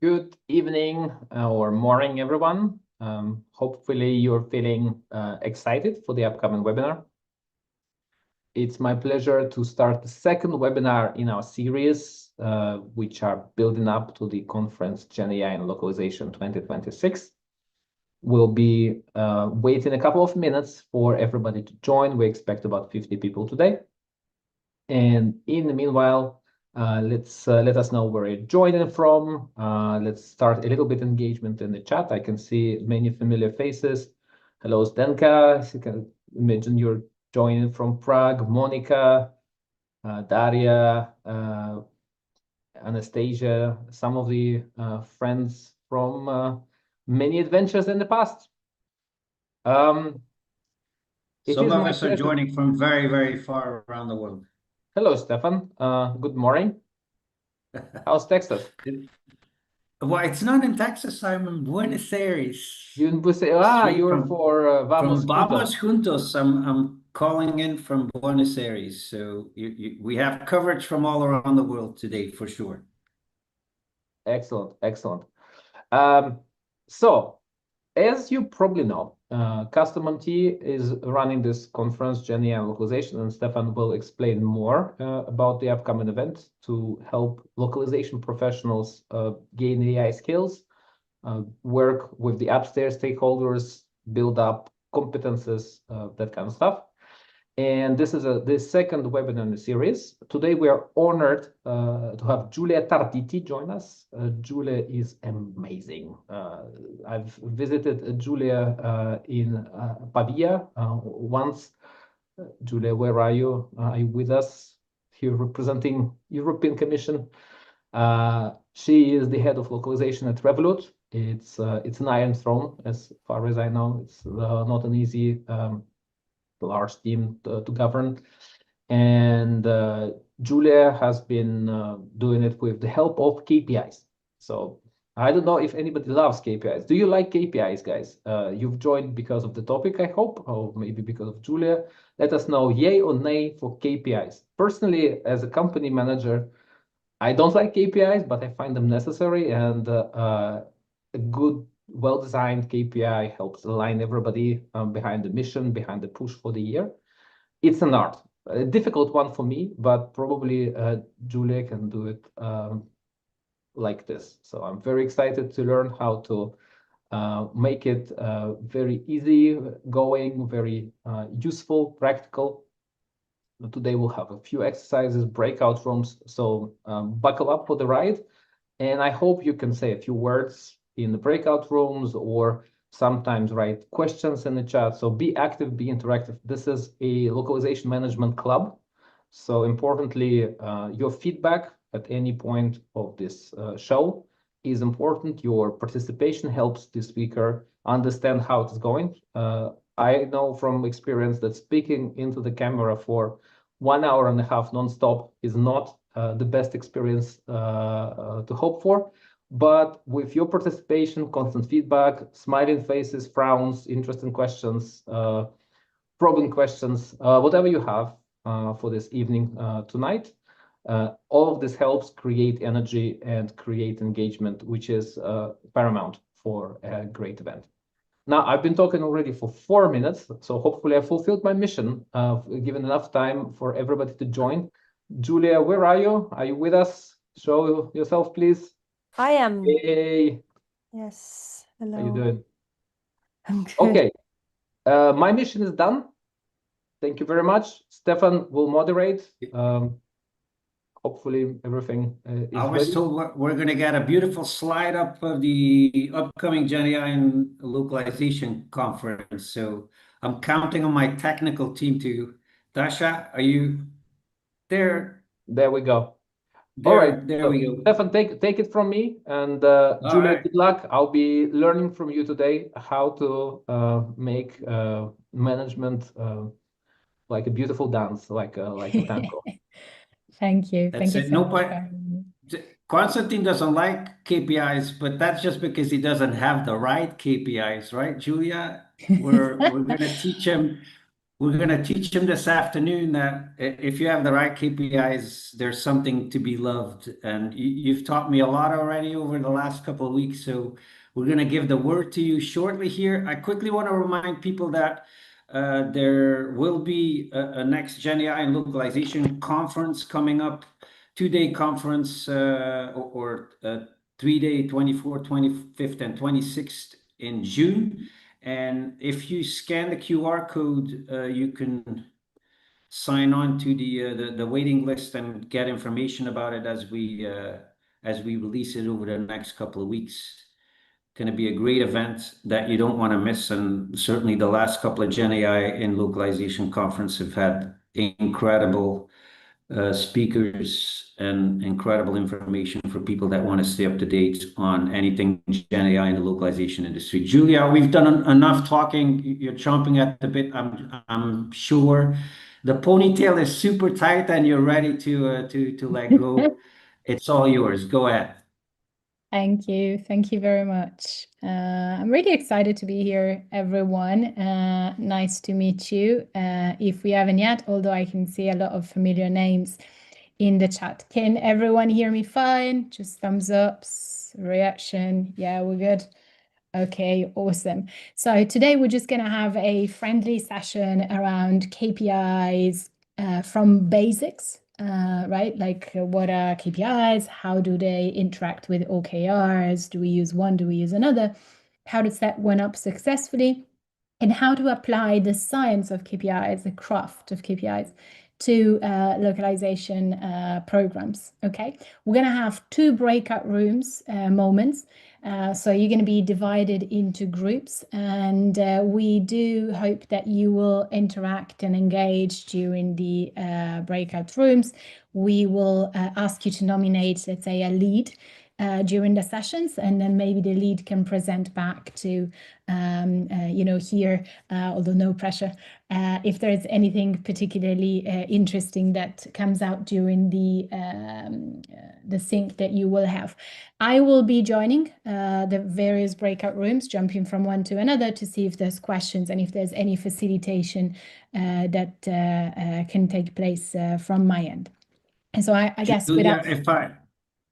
Good evening or morning, everyone. Hopefully you're feeling excited for the upcoming webinar. It's my pleasure to start the second webinar in our series, which are building up to the conference GenAI and Localization 2026. We'll be waiting a couple of minutes for everybody to join. We expect about 50 people today. And in the meanwhile, let us know where you're joining from. Let's start a little bit engagement in the chat. I can see many familiar faces. Hello, Zdenka. You can imagine you're joining from Prague. Monica, Daria, Anastasia, some of the friends from many adventures in the past. Some of us are joining from very, very far around the world. Hello, Stefan. Good morning. How's Texas? Well, it's not in Texas. I'm in Buenos Aires. You're in Buenos Aires. You're for Vamos Vamos Juntos. I'm calling in from Buenos Aires. So we have coverage from all around the world today, for sure. Excellent, excellent. So, as you probably know, Custom MT is running this conference, GenAI and Localization, and Stefan will explain more about the upcoming event to help localization professionals gain AI skills, work with the upstairs stakeholders, build up competences, that kind of stuff. And this is the second webinar in the series. Today we are honored to have Giulia Tarditi join us. Giulia is amazing. I've visited Giulia in Pavia once. Giulia, where are you? Are you with us here representing European Commission? She is the head of localization at Revolut. It's an iron throne, as far as I know. It's not an easy large team to govern. And Giulia has been doing it with the help of KPIs. So I don't know if anybody loves KPIs. Do you like KPIs, guys? You've joined because of the topic, I hope, or maybe because of Giulia. Let us know yay or nay for KPIs. Personally, as a company manager, I don't like KPIs, but I find them necessary, and a good well-designed KPI helps align everybody behind the mission, behind the push for the year. It's an art, a difficult one for me, but probably Giulia can do it like this. So I'm very excited to learn how to make it very easy going, very useful, practical. Today we'll have a few exercises, breakout rooms, so buckle up for the ride. And I hope you can say a few words in the breakout rooms or sometimes write questions in the chat. So be active, be interactive. This is a localization management club. So importantly, your feedback at any point of this show is important. Your participation helps the speaker understand how it's going. I know from experience that speaking into the camera for 1 hour and a half non-stop is not the best experience to hope for. But with your participation, constant feedback, smiling faces, frowns, interesting questions, probing questions, whatever you have for this evening tonight, all of this helps create energy and create engagement, which is paramount for a great event. Now, I've been talking already for 4 minutes, so hopefully I fulfilled my mission, given enough time for everybody to join. Giulia, where are you? Are you with us? Show yourself, please. I am. Hey. Yes. Hello. How you doing? I'm good. Okay. My mission is done. Thank you very much. Stefan will moderate. Hopefully everything is I was ready. told we're going to get a beautiful slide up of the upcoming GenAI and Localization conference. So I'm counting on my technical team to. Dasha, are you there? There we go. All right, there we go. Stefan, take it from me, and Giulia, right. good luck. I'll be learning from you today how to make management like a beautiful dance, like a tango. Thank you. That's Thank you it. so No much. point. Konstantin doesn't like KPIs, but that's just because he doesn't have the right KPIs, right, Giulia? We're going to teach him we're going to teach them this afternoon that if you have the right KPIs, there's something to be loved. And you've taught me a lot already over the last couple of weeks. So we're going to give the word to you shortly here. I quickly want to remind people that there will be a next GenAI and localization conference coming up, 2-day conference or 3-day, 24th, 25th, and 26th in June. And if you scan the QR code, you can sign on to the waiting list and get information about it as we release it over the next couple of weeks. Going to be a great event that you don't want to miss, and certainly the last couple of GenAI and localization conference have had incredible speakers and incredible information for people that want to stay up to date on anything GenAI in the localization industry. Giulia, we've done enough talking. You're chomping at the bit, I'm sure. The ponytail is super tight and you're ready to let go. It's all yours. Go ahead. Thank you. Thank you very much. I'm really excited to be here, everyone. Nice to meet you. If we haven't yet, although I can see a lot of familiar names in the chat. Can everyone hear me fine? Just thumbs ups, reaction. Yeah, we're good. Okay, awesome. So today we're just going to have a friendly session around KPIs from basics. Right? Like what are KPIs? How do they interact with OKRs? Do we use one? Do we use another? How to set one up successfully? And how to apply the science of KPIs, the craft of KPIs, to localization programs. Okay, we're going to have 2 breakout rooms moments. So you're going to be divided into groups, and we do hope that you will interact and engage during the breakout rooms. We will ask you to nominate, let's say, a lead during the sessions, and then maybe the lead can present back to, here, although no pressure, if there's anything particularly interesting that comes out during the sync that you will have. I will be joining the various breakout rooms, jumping from one to another to see if there's questions and if there's any facilitation that can take place from my end. And so I guess Giulia,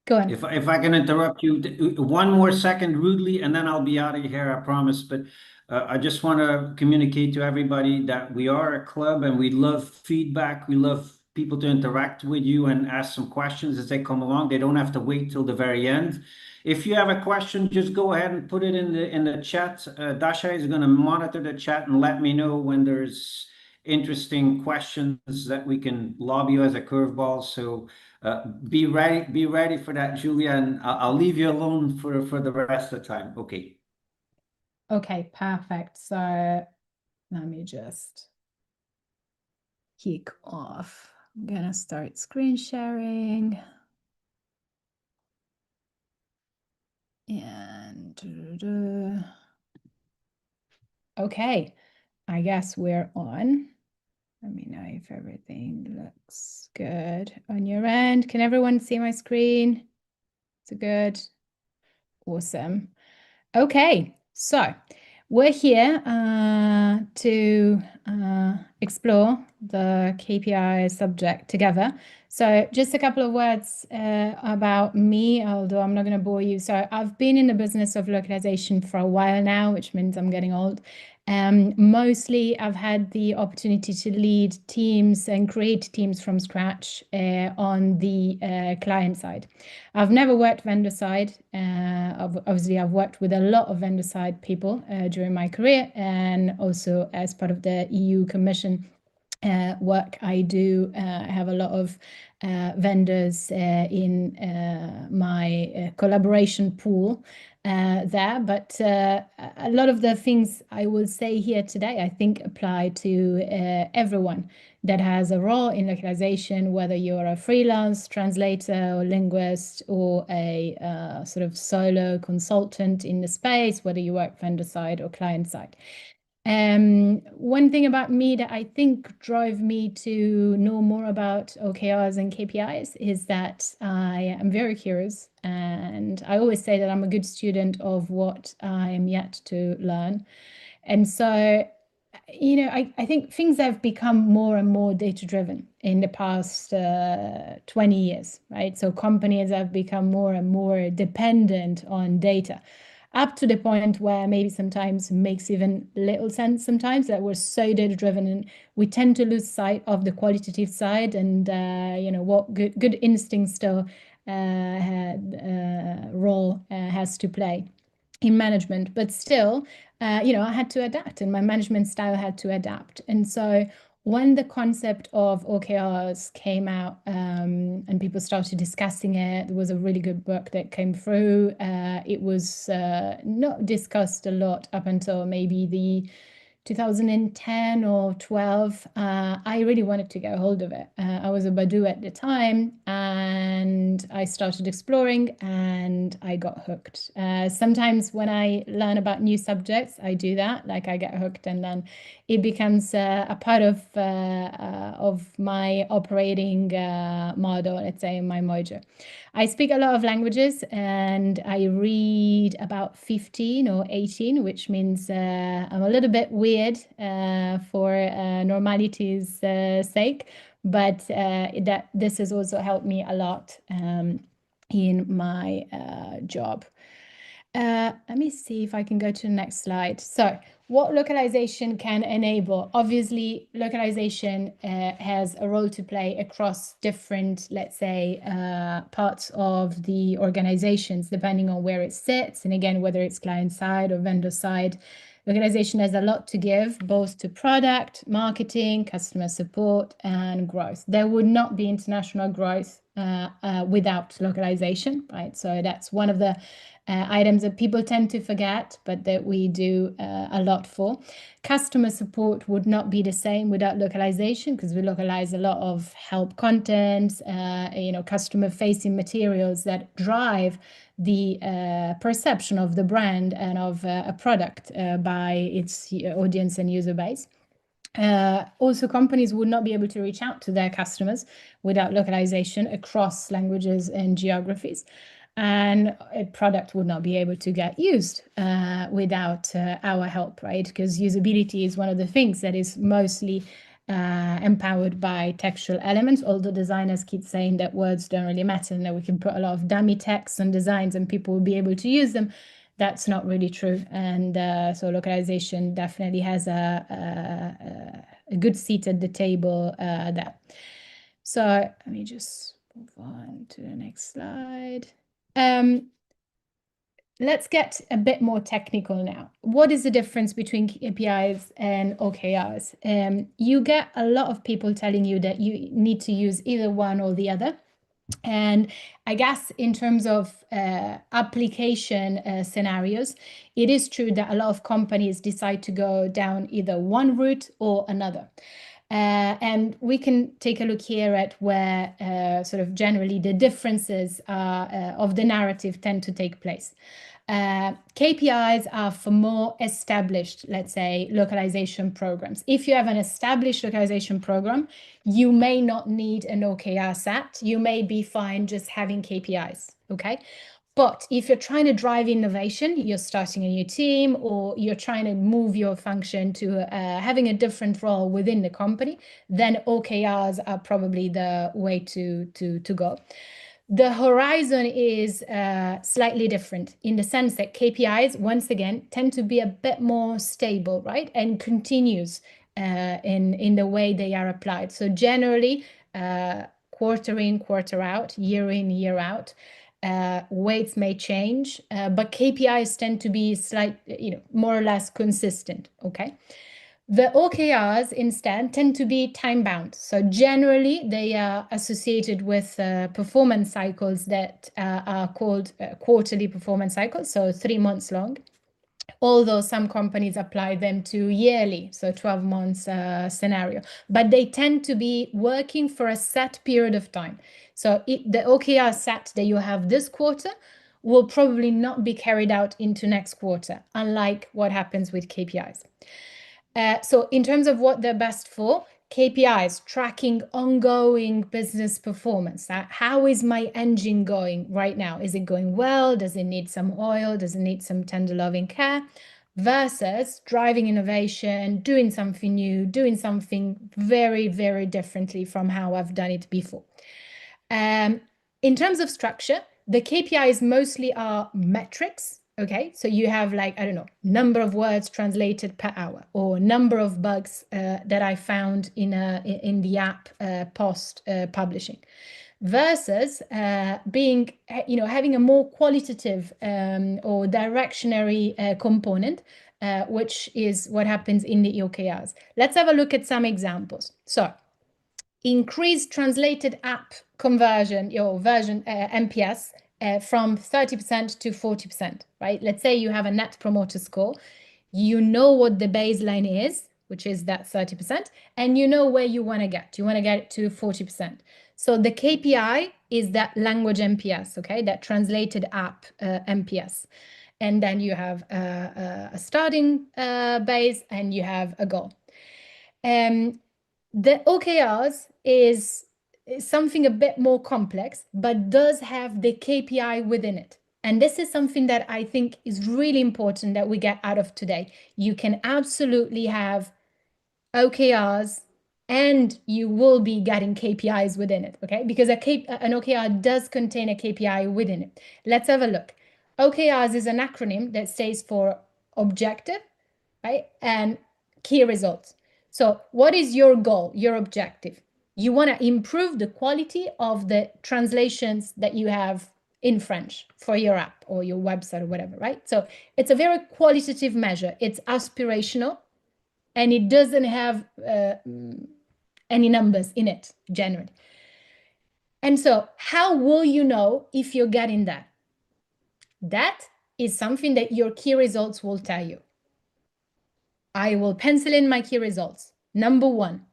go on. If I can interrupt you 1 more second rudely, and then I'll be out of here, I promise. But I just want to communicate to everybody that we are a club and we love feedback. We love people to interact with you and ask some questions as they come along. They don't have to wait till the very end. If you have a question, just go ahead and put it in the chat. Dasha is going to monitor the chat and let me know when there's interesting questions that we can lob you as a curveball. So be ready for that, Giulia, and I'll leave you alone for the rest of the time. Okay. Okay, perfect. So let me just kick off. I'm gonna start screen sharing. And okay, I guess we're on. Let me know if everything looks good on your end. Can everyone see my screen? Is it good? Awesome. Okay, so we're here to explore the KPI subject together. So just a couple of words about me, although I'm not going to bore you. So I've been in the business of localization for a while now, which means I'm getting old. Mostly I've had the opportunity to lead teams and create teams from scratch on the client side. I've never worked vendor side. Obviously, I've worked with a lot of vendor side people during my career, and also as part of the EU Commission work, I do have a lot of vendors in my collaboration pool there, but a lot of the things I will say here today, I think apply to everyone that has a role in localization, whether you're a freelance translator or linguist or a sort of solo consultant in the space, whether you work vendor side or client side. One thing about me that I think drove me to know more about OKRs and KPIs is that I am very curious, and I always say that I'm a good student of what I am yet to learn. And so I think things have become more and more data-driven in the past 20 years, right? So companies have become more and more dependent on data, up to the point where maybe sometimes makes even little sense sometimes, that we're so data-driven and we tend to lose sight of the qualitative side and, what good instincts still role has to play in management. But still, I had to adapt, and my management style had to adapt. And so when the concept of OKRs came out, and people started discussing it, there was a really good book that came through. It was not discussed a lot up until maybe the 2010 or 12. I really wanted to get a hold of it. I was a Badu at the time, and I started exploring, and I got hooked. Sometimes when I learn about new subjects, I do that, like I get hooked, and then it becomes a part of my operating model, let's say, my mojo. I speak a lot of languages, and I read about 15 or 18, which means I'm a little bit weird for normality's sake, but this has also helped me a lot in my job. Let me see if I can go to the next slide. So what localization can enable? Obviously, localization has a role to play across different, let's say, parts of the organizations, depending on where it sits. And again, whether it's client side or vendor side, localization has a lot to give, both to product, marketing, customer support, and growth. There would not be international growth without localization, right? So that's one of the items that people tend to forget, but that we do a lot for. Customer support would not be the same without localization, because we localize a lot of help content, customer-facing materials that drive the perception of the brand and of a product by its audience and user base. Also, companies would not be able to reach out to their customers without localization across languages and geographies. And a product would not be able to get used without our help, right? Because usability is one of the things that is mostly empowered by textual elements, although designers keep saying that words don't really matter and that we can put a lot of dummy text on designs and people will be able to use them. That's not really true. And so localization definitely has a good seat at the table there. So let me just move on to the next slide. Let's get a bit more technical now. What is the difference between KPIs and OKRs? You get a lot of people telling you that you need to use either one or the other. And I guess in terms of application scenarios, it is true that a lot of companies decide to go down either one route or another. And we can take a look here at where sort of generally the differences of the narrative tend to take place. KPIs are for more established, let's say, localization programs. If you have an established localization program, you may not need an OKR set. You may be fine just having KPIs, okay? But if you're trying to drive innovation, you're starting a new team, or you're trying to move your function to having a different role within the company, then OKRs are probably the way to go. The horizon is slightly different in the sense that KPIs, once again, tend to be a bit more stable, right? And continuous in the way they are applied. So generally, quarter in, quarter out, year in, year out, weights may change, but KPIs tend to be more or less consistent, okay? The OKRs instead tend to be time-bound. So generally, they are associated with performance cycles that are called quarterly performance cycles, so 3 months long. Although some companies apply them to yearly, so 12 months scenario, but they tend to be working for a set period of time. So the OKR set that you have this quarter will probably not be carried out into next quarter, unlike what happens with KPIs. So in terms of what they're best for, KPIs, tracking ongoing business performance. How is my engine going right now? Is it going well? Does it need some oil? Does it need some tender loving care? versus driving innovation, doing something new, doing something very, very differently from how I've done it before. In terms of structure, the KPIs mostly are metrics. Okay, so you have like, I don't know, number of words translated per hour, or number of bugs that I found in the app post publishing, versus being, having a more qualitative or directionary component, which is what happens in the OKRs. Let's have a look at some examples. So, increased translated app conversion, your version NPS, from 30% to 40%, right? Let's say you have a net promoter score. You know what the baseline is, which is that 30%, and you know where you want to get. You want to get it to 40%. So the KPI is that language NPS, okay? That translated app NPS. And then you have a starting base and you have a goal. The OKRs is something a bit more complex, but does have the KPI within it. And this is something that I think is really important that we get out of today. You can absolutely have OKRs and you will be getting KPIs within it, okay? Because an OKR does contain a KPI within it. Let's have a look. OKRs is an acronym that stands for objective, right? And key results. So what is your goal, your objective? You want to improve the quality of the translations that you have in French for your app or your website or whatever, right? So it's a very qualitative measure. It's aspirational and it doesn't have any numbers in it generally. And so how will you know if you're getting that? That is something that your key results will tell you. I will pencil in my key results. Number 1,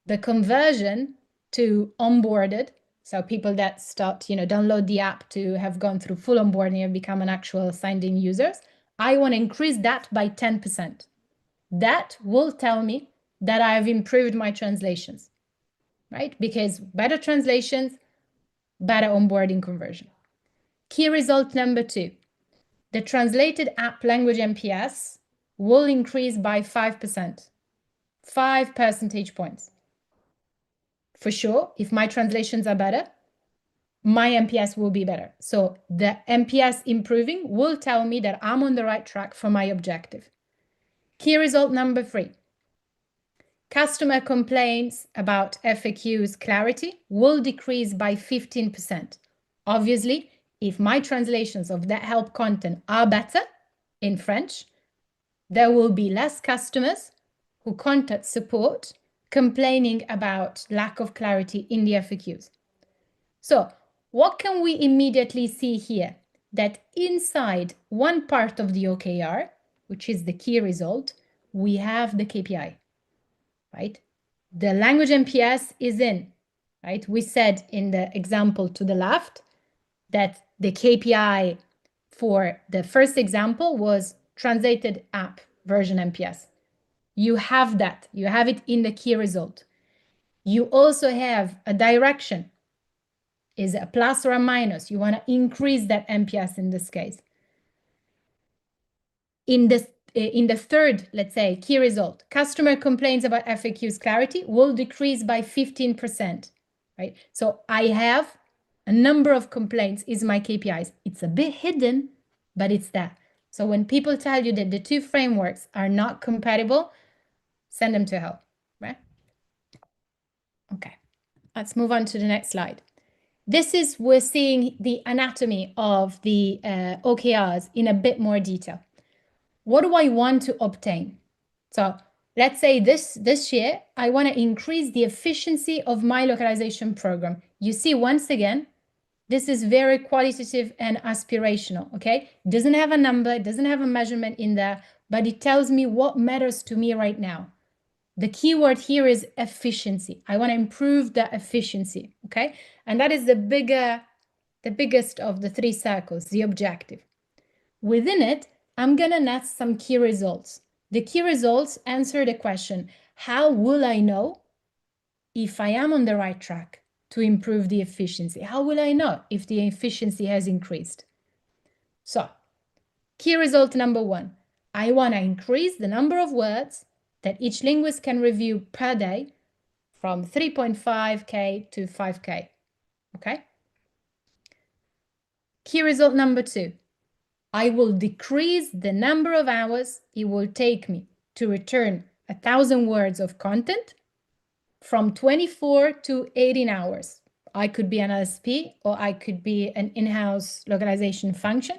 the conversion to onboarded. So people that start, download the app to have gone through full onboarding and become an actual signed in users. I want to increase that by 10%. That will tell me that I have improved my translations, right? Because better translations, better onboarding conversion. Key result number 2, the translated app language NPS will increase by 5%, 5 percentage points. For sure, if my translations are better, my NPS will be better. So the NPS improving will tell me that I'm on the right track for my objective. Key result number 3, customer complaints about FAQs clarity will decrease by 15%. Obviously, if my translations of that help content are better in French, there will be less customers who contact support complaining about lack of clarity in the FAQs. So what can we immediately see here? That inside one part of the OKR, which is the key result, we have the KPI, right? The language NPS is in, right? We said in the example to the left that the KPI for the first example was translated app version NPS. You have that. You have it in the key result. You also have a direction. Is it a plus or a minus? You want to increase that NPS in this case. In the third, let's say, key result, customer complaints about FAQs clarity will decrease by 15%, right? So I have a number of complaints is my KPIs. It's a bit hidden, but it's there. So when people tell you that the two frameworks are not compatible, send them to hell, right? Okay, let's move on to the next slide. We're seeing the anatomy of the OKRs in a bit more detail. What do I want to obtain? So let's say this year, I want to increase the efficiency of my localization program. You see, once again, this is very qualitative and aspirational, okay? It doesn't have a number, it doesn't have a measurement in there, but it tells me what matters to me right now. The key word here is efficiency. I want to improve the efficiency, okay? And that is the biggest of the 3 circles, the objective. Within it, I'm going to nest some key results. The key results answer the question, how will I know if I am on the right track to improve the efficiency? How will I know if the efficiency has increased? So, key result number 1, I want to increase the number of words that each linguist can review per day from 3.5K to 5K. Okay? Key result number 2. I will decrease the number of hours it will take me to return 1,000 words of content from 24 to 18 hours. I could be an LSP or I could be an in-house localization function.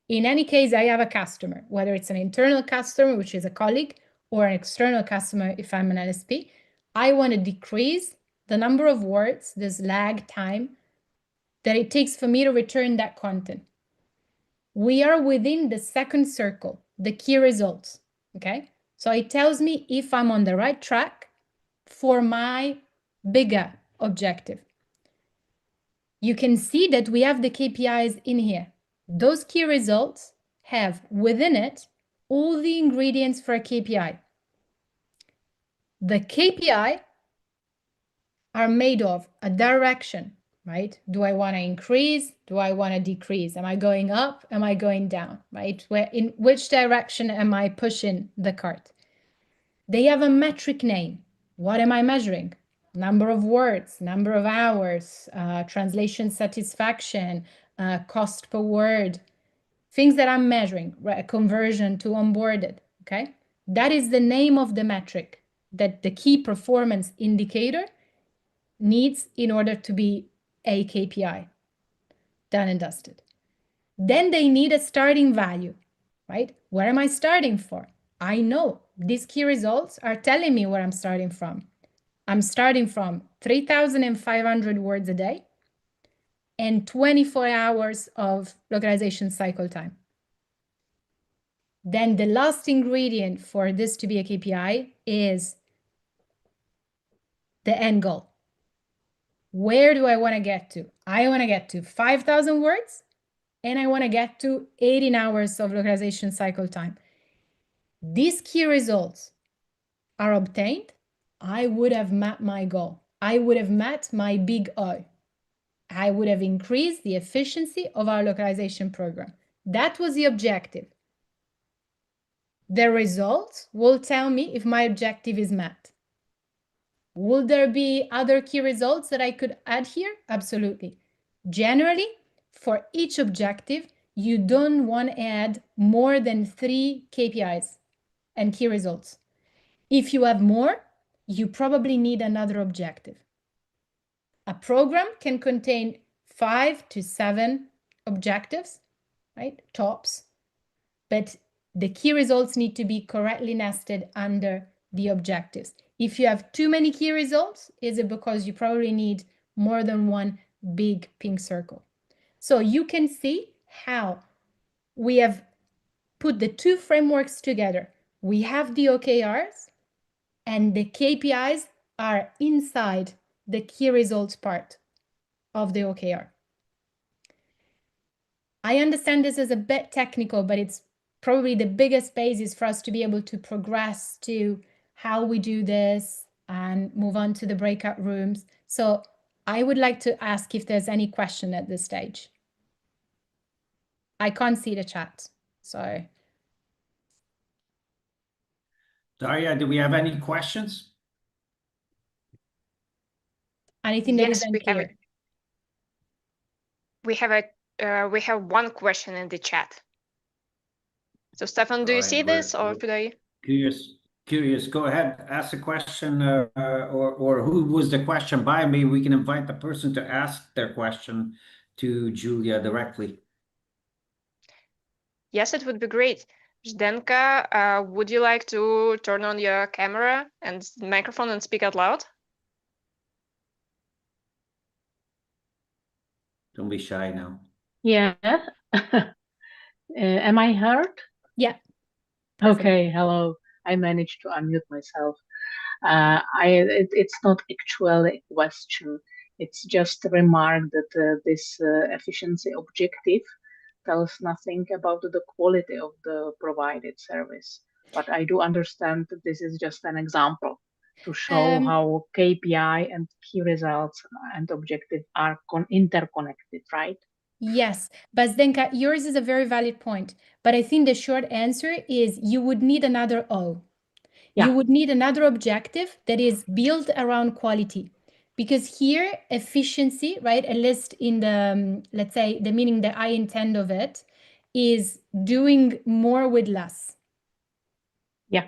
In any case, I have a customer, whether it's an internal customer, which is a colleague, or an external customer if I'm an LSP. I want to decrease the number of words, this lag time, that it takes for me to return that content. We are within the second circle, the key results, okay? So it tells me if I'm on the right track for my bigger objective. You can see that we have the KPIs in here. Those key results have within it all the ingredients for a KPI. The KPI are made of a direction, right? Do I want to increase? Do I want to decrease? Am I going up? Am I going down, right? In which direction am I pushing the cart? They have a metric name. What am I measuring? Number of words, number of hours, translation satisfaction, cost per word, things that I'm measuring, right? Conversion to onboarded, okay? That is the name of the metric that the key performance indicator needs in order to be a KPI. Done and dusted. Then they need a starting value, right? Where am I starting for? I know these key results are telling me where I'm starting from. I'm starting from 3,500 words a day and 24 hours of localization cycle time. Then the last ingredient for this to be a KPI is the end goal. Where do I want to get to? I want to get to 5,000 words and I want to get to 18 hours of localization cycle time. These key results are obtained, I would have met my goal. I would have met my big O. I would have increased the efficiency of our localization program. That was the objective. The results will tell me if my objective is met. Will there be other key results that I could add here? Absolutely. Generally, for each objective, you don't want to add more than 3 KPIs and key results. If you have more, you probably need another objective. A program can contain 5 to 7 objectives, right? Tops, but the key results need to be correctly nested under the objectives. If you have too many key results, is it because you probably need more than one big pink circle? So you can see how we have put the two frameworks together. We have the OKRs and the KPIs are inside the key results part of the OKR. I understand this is a bit technical, but it's probably the biggest basis for us to be able to progress to how we do this and move on to the breakout rooms. So I would like to ask if there's any question at this stage. I can't see the chat, so. Daria, do we have any questions? Anything that is unclear? We have one question in the chat. So Stefan, do you see this, or should I? Curious. Go ahead, ask a question, or who was the question by? Maybe we can invite the person to ask their question to Giulia directly. Yes, it would be great. Zdenka, would you like to turn on your camera and microphone and speak out loud? Don't be shy now. Yeah. Am I heard? Yeah. Okay, hello. I managed to unmute myself. It's not actually a question. It's just a remark that this efficiency objective tells nothing about the quality of the provided service. But I do understand that this is just an example to show how KPI and key results and objective are interconnected, right? Yes, but Zdenka, yours is a very valid point. But I think the short answer is you would need another O. Yeah. You would need another objective that is built around quality. Because here, efficiency, right, at least in the, let's say, the meaning that I intend of it, is doing more with less. Yeah,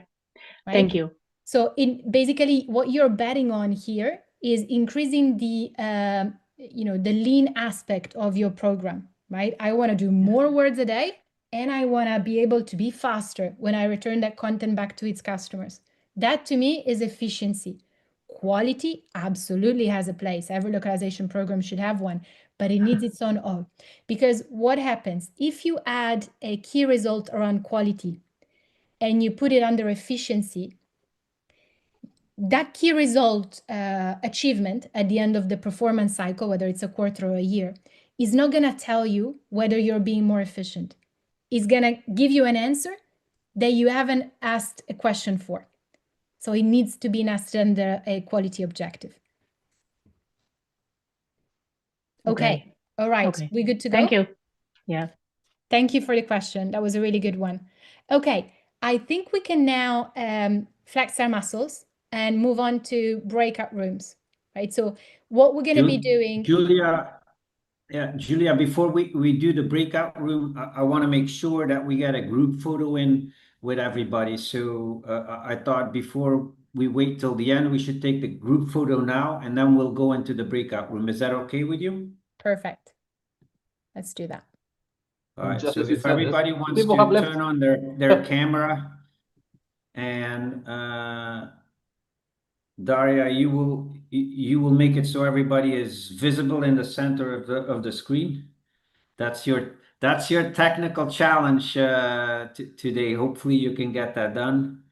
right? thank you. So basically what you're betting on here is increasing the, the lean aspect of your program, right? I want to do more words a day, and I want to be able to be faster when I return that content back to its customers. That to me is efficiency. Quality absolutely has a place. Every localization program should have one, but it needs its own O. Because what happens if you add a key result around quality and you put it under efficiency? That key result achievement at the end of the performance cycle, whether it's a quarter or a year, is not going to tell you whether you're being more efficient. It's going to give you an answer that you haven't asked a question for. So it needs to be nested under a quality objective. Okay. All right. Okay. We good to go? Thank you. Yeah. Thank you for the question. That was a really good one. Okay. I think we can now flex our muscles and move on to breakout rooms, right? So what we're going to be doing... Giulia, Giulia, before we do the breakout room, I want to make sure that we get a group photo in with everybody. So I thought before we wait till the end, we should take the group photo now, and then we'll go into the breakout room. Is that okay with you? Perfect. Let's do that. All right, Just so as you if said, everybody wants people have to left. turn on their camera, and Daria, you will make it so everybody is visible in the center of the screen. That's your technical challenge today. Hopefully you can get that done,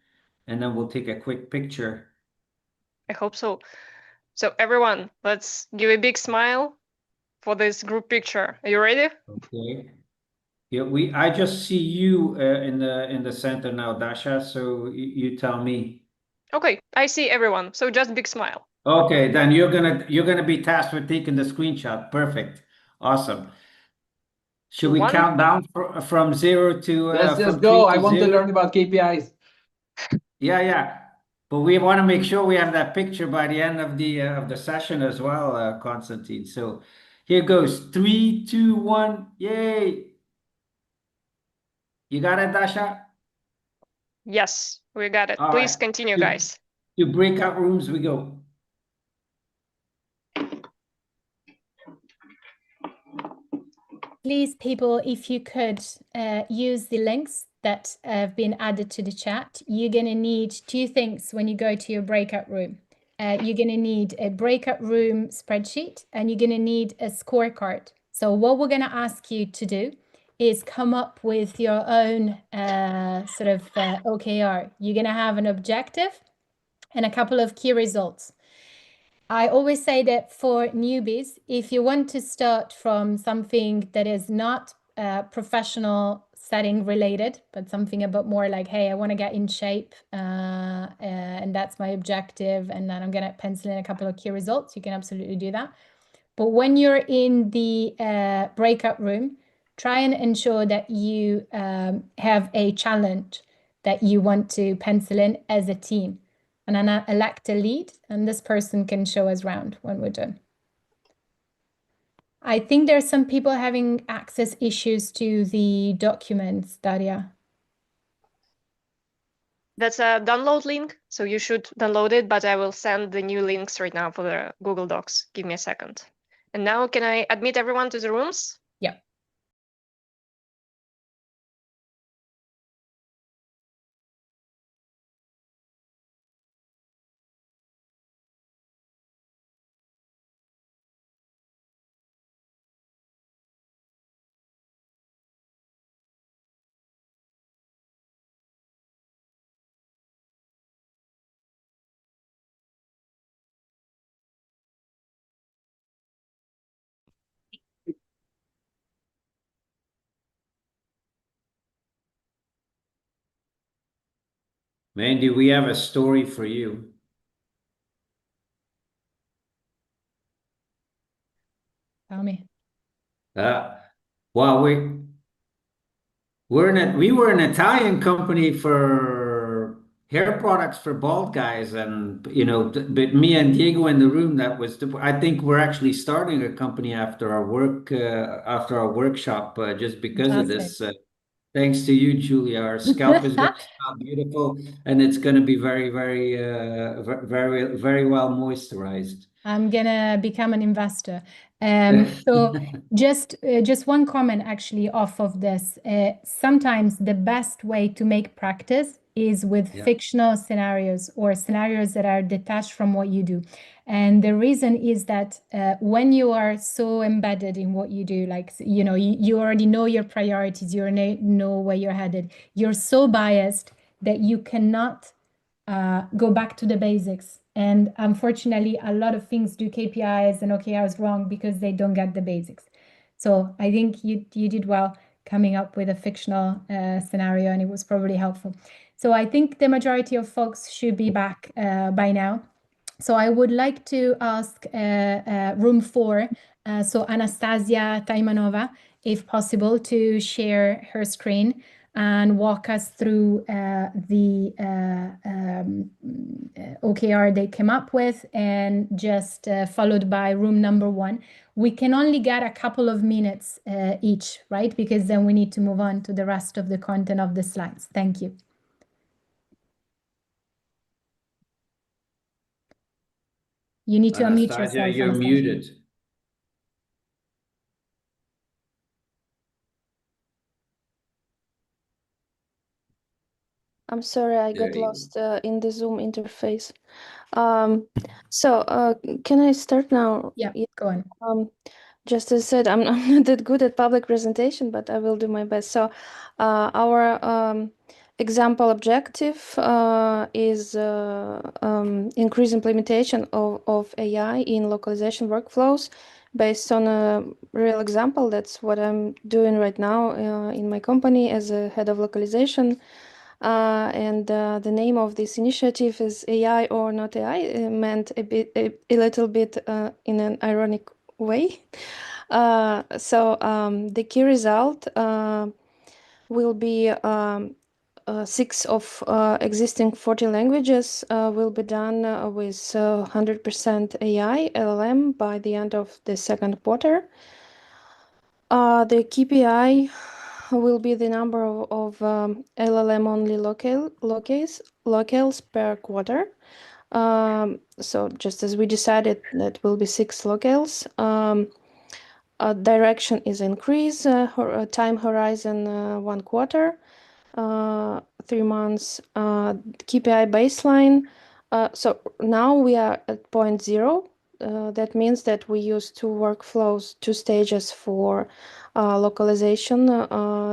and then we'll take a quick picture. I hope so. So everyone, let's give a big smile for this group picture. Are you ready? Okay. Yeah, I just see you in the center now, Dasha. So you tell me. Okay, I see everyone. So just big smile. Okay, then you're gonna be tasked with taking the screenshot. Perfect. Awesome. Should we count down from 0 to Let's from just 3 go. to I want to 0? learn about KPIs. Yeah. But we want to make sure we have that picture by the end of the session as well, Constantine. So here goes. 3, 2, 1. Yay! You got it, Dasha? Yes, we got it. All Please right. continue, guys. To breakout rooms we go. Please, people, if you could use the links that have been added to the chat. You're going to need two things when you go to your breakout room. You're going to need a breakout room spreadsheet, and you're going to need a scorecard. So what we're going to ask you to do is come up with your own OKR. You're going to have an objective and a couple of key results. I always say that for newbies, if you want to start from something that is not professional setting related, but something a bit more like, hey, I want to get in shape and that's my objective, and then I'm going to pencil in a couple of key results, you can absolutely do that. But when you're in the breakout room, try and ensure that you have a challenge that you want to pencil in as a team. And then elect a lead, and this person can show us around when we're done. I think there are some people having access issues to the documents, Daria. That's a download link, so you should download it, but I will send the new links right now for the Google Docs. Give me a second. And now can I admit everyone to the rooms? Yeah. Mandy, we have a story for you. Tell me. Well, we were an Italian company for hair products for bald guys, and but me and Diego in the room, I think we're actually starting a company after our workshop, just because of this. Thanks to you, Julia. Our scalp is going to smell beautiful, and it's going to be very, very, very, very well moisturized. I'm gonna become an investor. So just one comment actually off of this. Sometimes the best way to make practice is with fictional scenarios or scenarios that are detached from what you do. And the reason is that when you are so embedded in what you do, like, you already know your priorities, you already know where you're headed, you're so biased that you cannot go back to the basics. And unfortunately, a lot of things do KPIs and OKRs wrong because they don't get the basics. So I think you did well coming up with a fictional scenario, and it was probably helpful. So I think the majority of folks should be back by now. So I would like to ask room 4, so Anastasia Taimanova, if possible, to share her screen and walk us through the OKR they came up with, and just followed by room number 1. We can only get a couple of minutes each, right? Because then we need to move on to the rest of the content of the slides. Thank you. You need to unmute yourself. Anastasia, you're muted. I'm sorry, I got lost in the Zoom interface. So can I start now? Yeah, go on. Just as I said, I'm not that good at public presentation, but I will do my best. So our example objective is increase implementation of AI in localization workflows based on a real example. That's what I'm doing right now in my company as a head of localization. And the name of this initiative is AI or not AI, meant a little bit in an ironic way. So the key result will be 6 of existing 40 languages will be done with 100% AI LLM by the end of the second quarter. The KPI will be the number of LLM-only locales per quarter. So just as we decided, that will be 6 locales. Direction is increase, time horizon 1 quarter, 3 months, KPI baseline. So now we are at point 0. That means that we use 2 workflows, 2 stages for localization.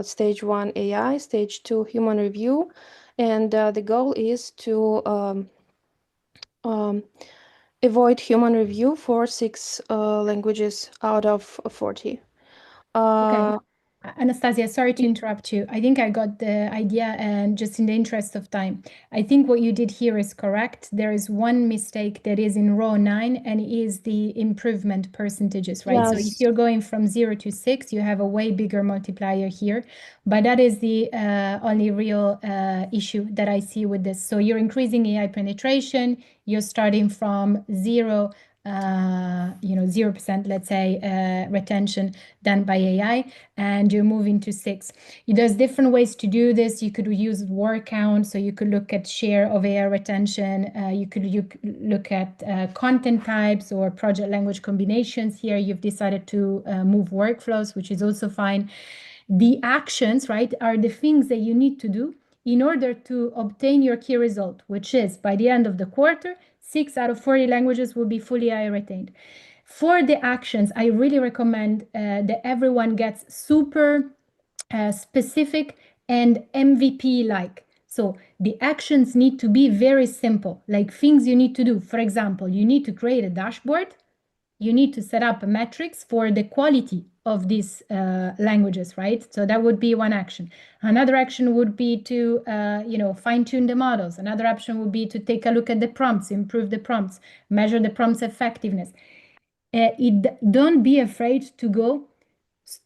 Stage 1 AI, stage 2 human review. And the goal is to avoid human review for 6 languages out of 40. Okay. Anastasia, sorry to interrupt you. I think I got the idea, and just in the interest of time, I think what you did here is correct. There is one mistake that is in row 9, and is the improvement percentages, right? Yes. So if you're going from 0 to 6, you have a way bigger multiplier here, but that is the only real issue that I see with this. So you're increasing AI penetration, you're starting from 0, 0%, let's say, retention done by AI, and you're moving to 6. There's different ways to do this. You could use word count, so you could look at share of AI retention. You could look at content types or project language combinations. Here you've decided to move workflows, which is also fine. The actions, right, are the things that you need to do in order to obtain your key result, which is by the end of the quarter, 6 out of 40 languages will be fully AI retained. For the actions, I really recommend that everyone gets super specific and MVP-like. So the actions need to be very simple, like things you need to do. For example, you need to create a dashboard. You need to set up metrics for the quality of these languages, right? So that would be one action. Another action would be to, fine-tune the models. Another option would be to take a look at the prompts, improve the prompts, measure the prompt's effectiveness. Don't be afraid to go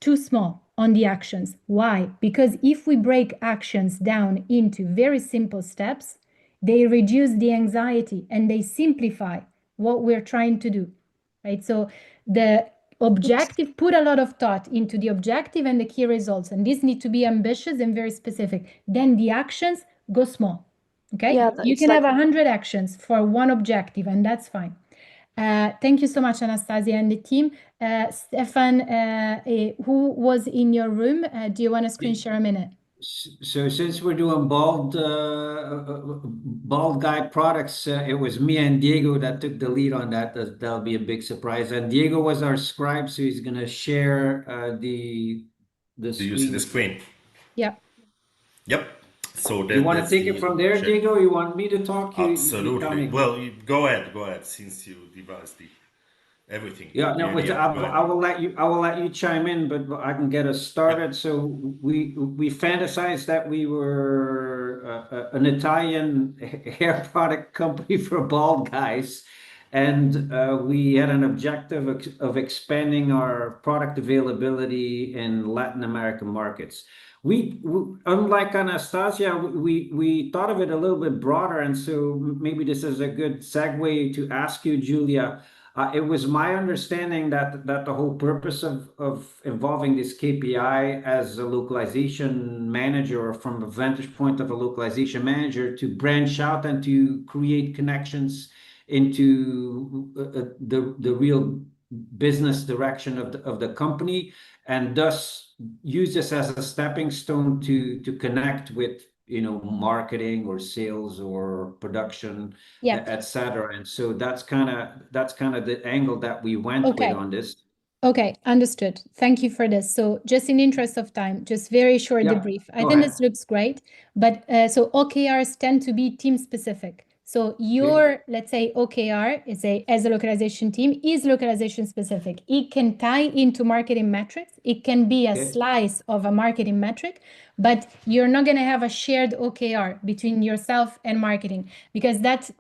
too small. on the actions. Why? Because if we break actions down into very simple steps, they reduce the anxiety and they simplify what we're trying to do, right? So the objective, put a lot of thought into the objective and the key results, and these need to be ambitious and very specific. Then the actions go small, okay? Yeah, You it's can like have 100 actions for one objective, and that's fine. Thank you so much, Anastasia and the team. Stefan, who was in your room, do you want to screen share a minute? So since we're doing bald guy products, it was me and Diego that took the lead on that. That'll be a big surprise. And Diego was our scribe, so he's gonna share the Do you see the screen? Yeah. Yep. So You want to that's take the it from there, check. Diego? You want me to talk? You tell Absolutely. me. Well, go ahead, since you devised everything. Yeah, no, Yeah, go ahead. I will let you chime in, but I can get us started. So we fantasized that we were an Italian hair product company for bald guys, and we had an objective of expanding our product availability in Latin American markets. We unlike Anastasia, we thought of it a little bit broader, and so maybe this is a good segue to ask you, Giulia. It was my understanding that the whole purpose of involving this KPI as a localization manager, or from a vantage point of a localization manager, to branch out and to create connections into the real business direction of the company, and thus use this as a stepping stone to connect with marketing or sales or production, Yeah. etc. And so that's kind of the angle that we went with on this. Okay, understood. Thank you for this. So just in interest of time, just very short debrief. I think this looks great, but so OKRs tend to be team specific. So your, let's say, OKR is as a localization team is localization specific. It can tie into marketing metrics. It can be a slice of a marketing metric, but you're not going to have a shared OKR between yourself and marketing, because that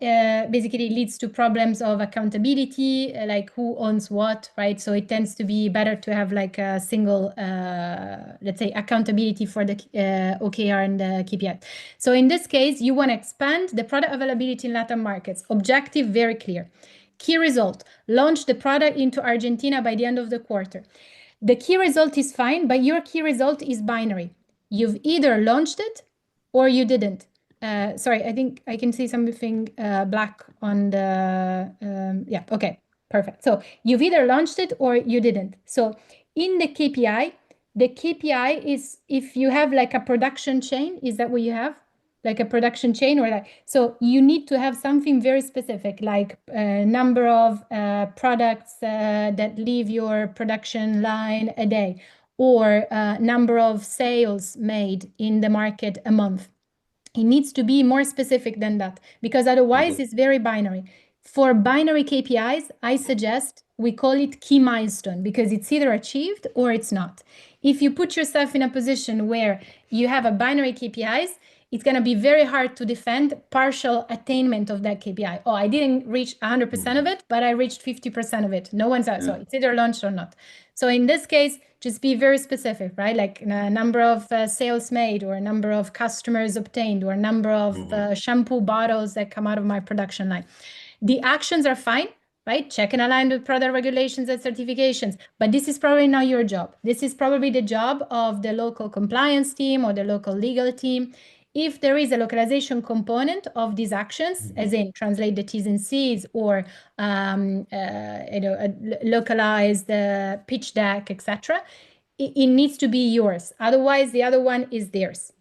basically leads to problems of accountability, like who owns what, right? So it tends to be better to have like a single, let's say, accountability for the OKR and the KPI. So in this case, you want to expand the product availability in Latin markets. Objective, very clear. Key result, launch the product into Argentina by the end of the quarter. The key result is fine, but your key result is binary. You've either launched it or you didn't. Sorry, I think I can see something black on the, yeah, okay, perfect. So you've either launched it or you didn't. So in the KPI is if you have like a production chain, is that what you have? Like a production chain or like, so you need to have something very specific, like number of products that leave your production line a day, or number of sales made in the market a month. It needs to be more specific than that, because otherwise it's very binary. For binary KPIs, I suggest we call it key milestone, because it's either achieved or it's not. If you put yourself in a position where you have a binary KPIs, it's going to be very hard to defend partial attainment of that KPI. Oh, I didn't reach 100% of it, but I reached 50% of it. No one's out. So it's either launched or not. So in this case, just be very specific, right? Like a number of sales made, or a number of customers obtained, or a number of shampoo bottles that come out of my production line. The actions are fine, right? Check and align with product regulations and certifications. But this is probably not your job. This is probably the job of the local compliance team or the local legal team. If there is a localization component of these actions, as in translate the T's and C's, or localize the pitch deck, etc., it needs to be yours. Otherwise, the other one is theirs.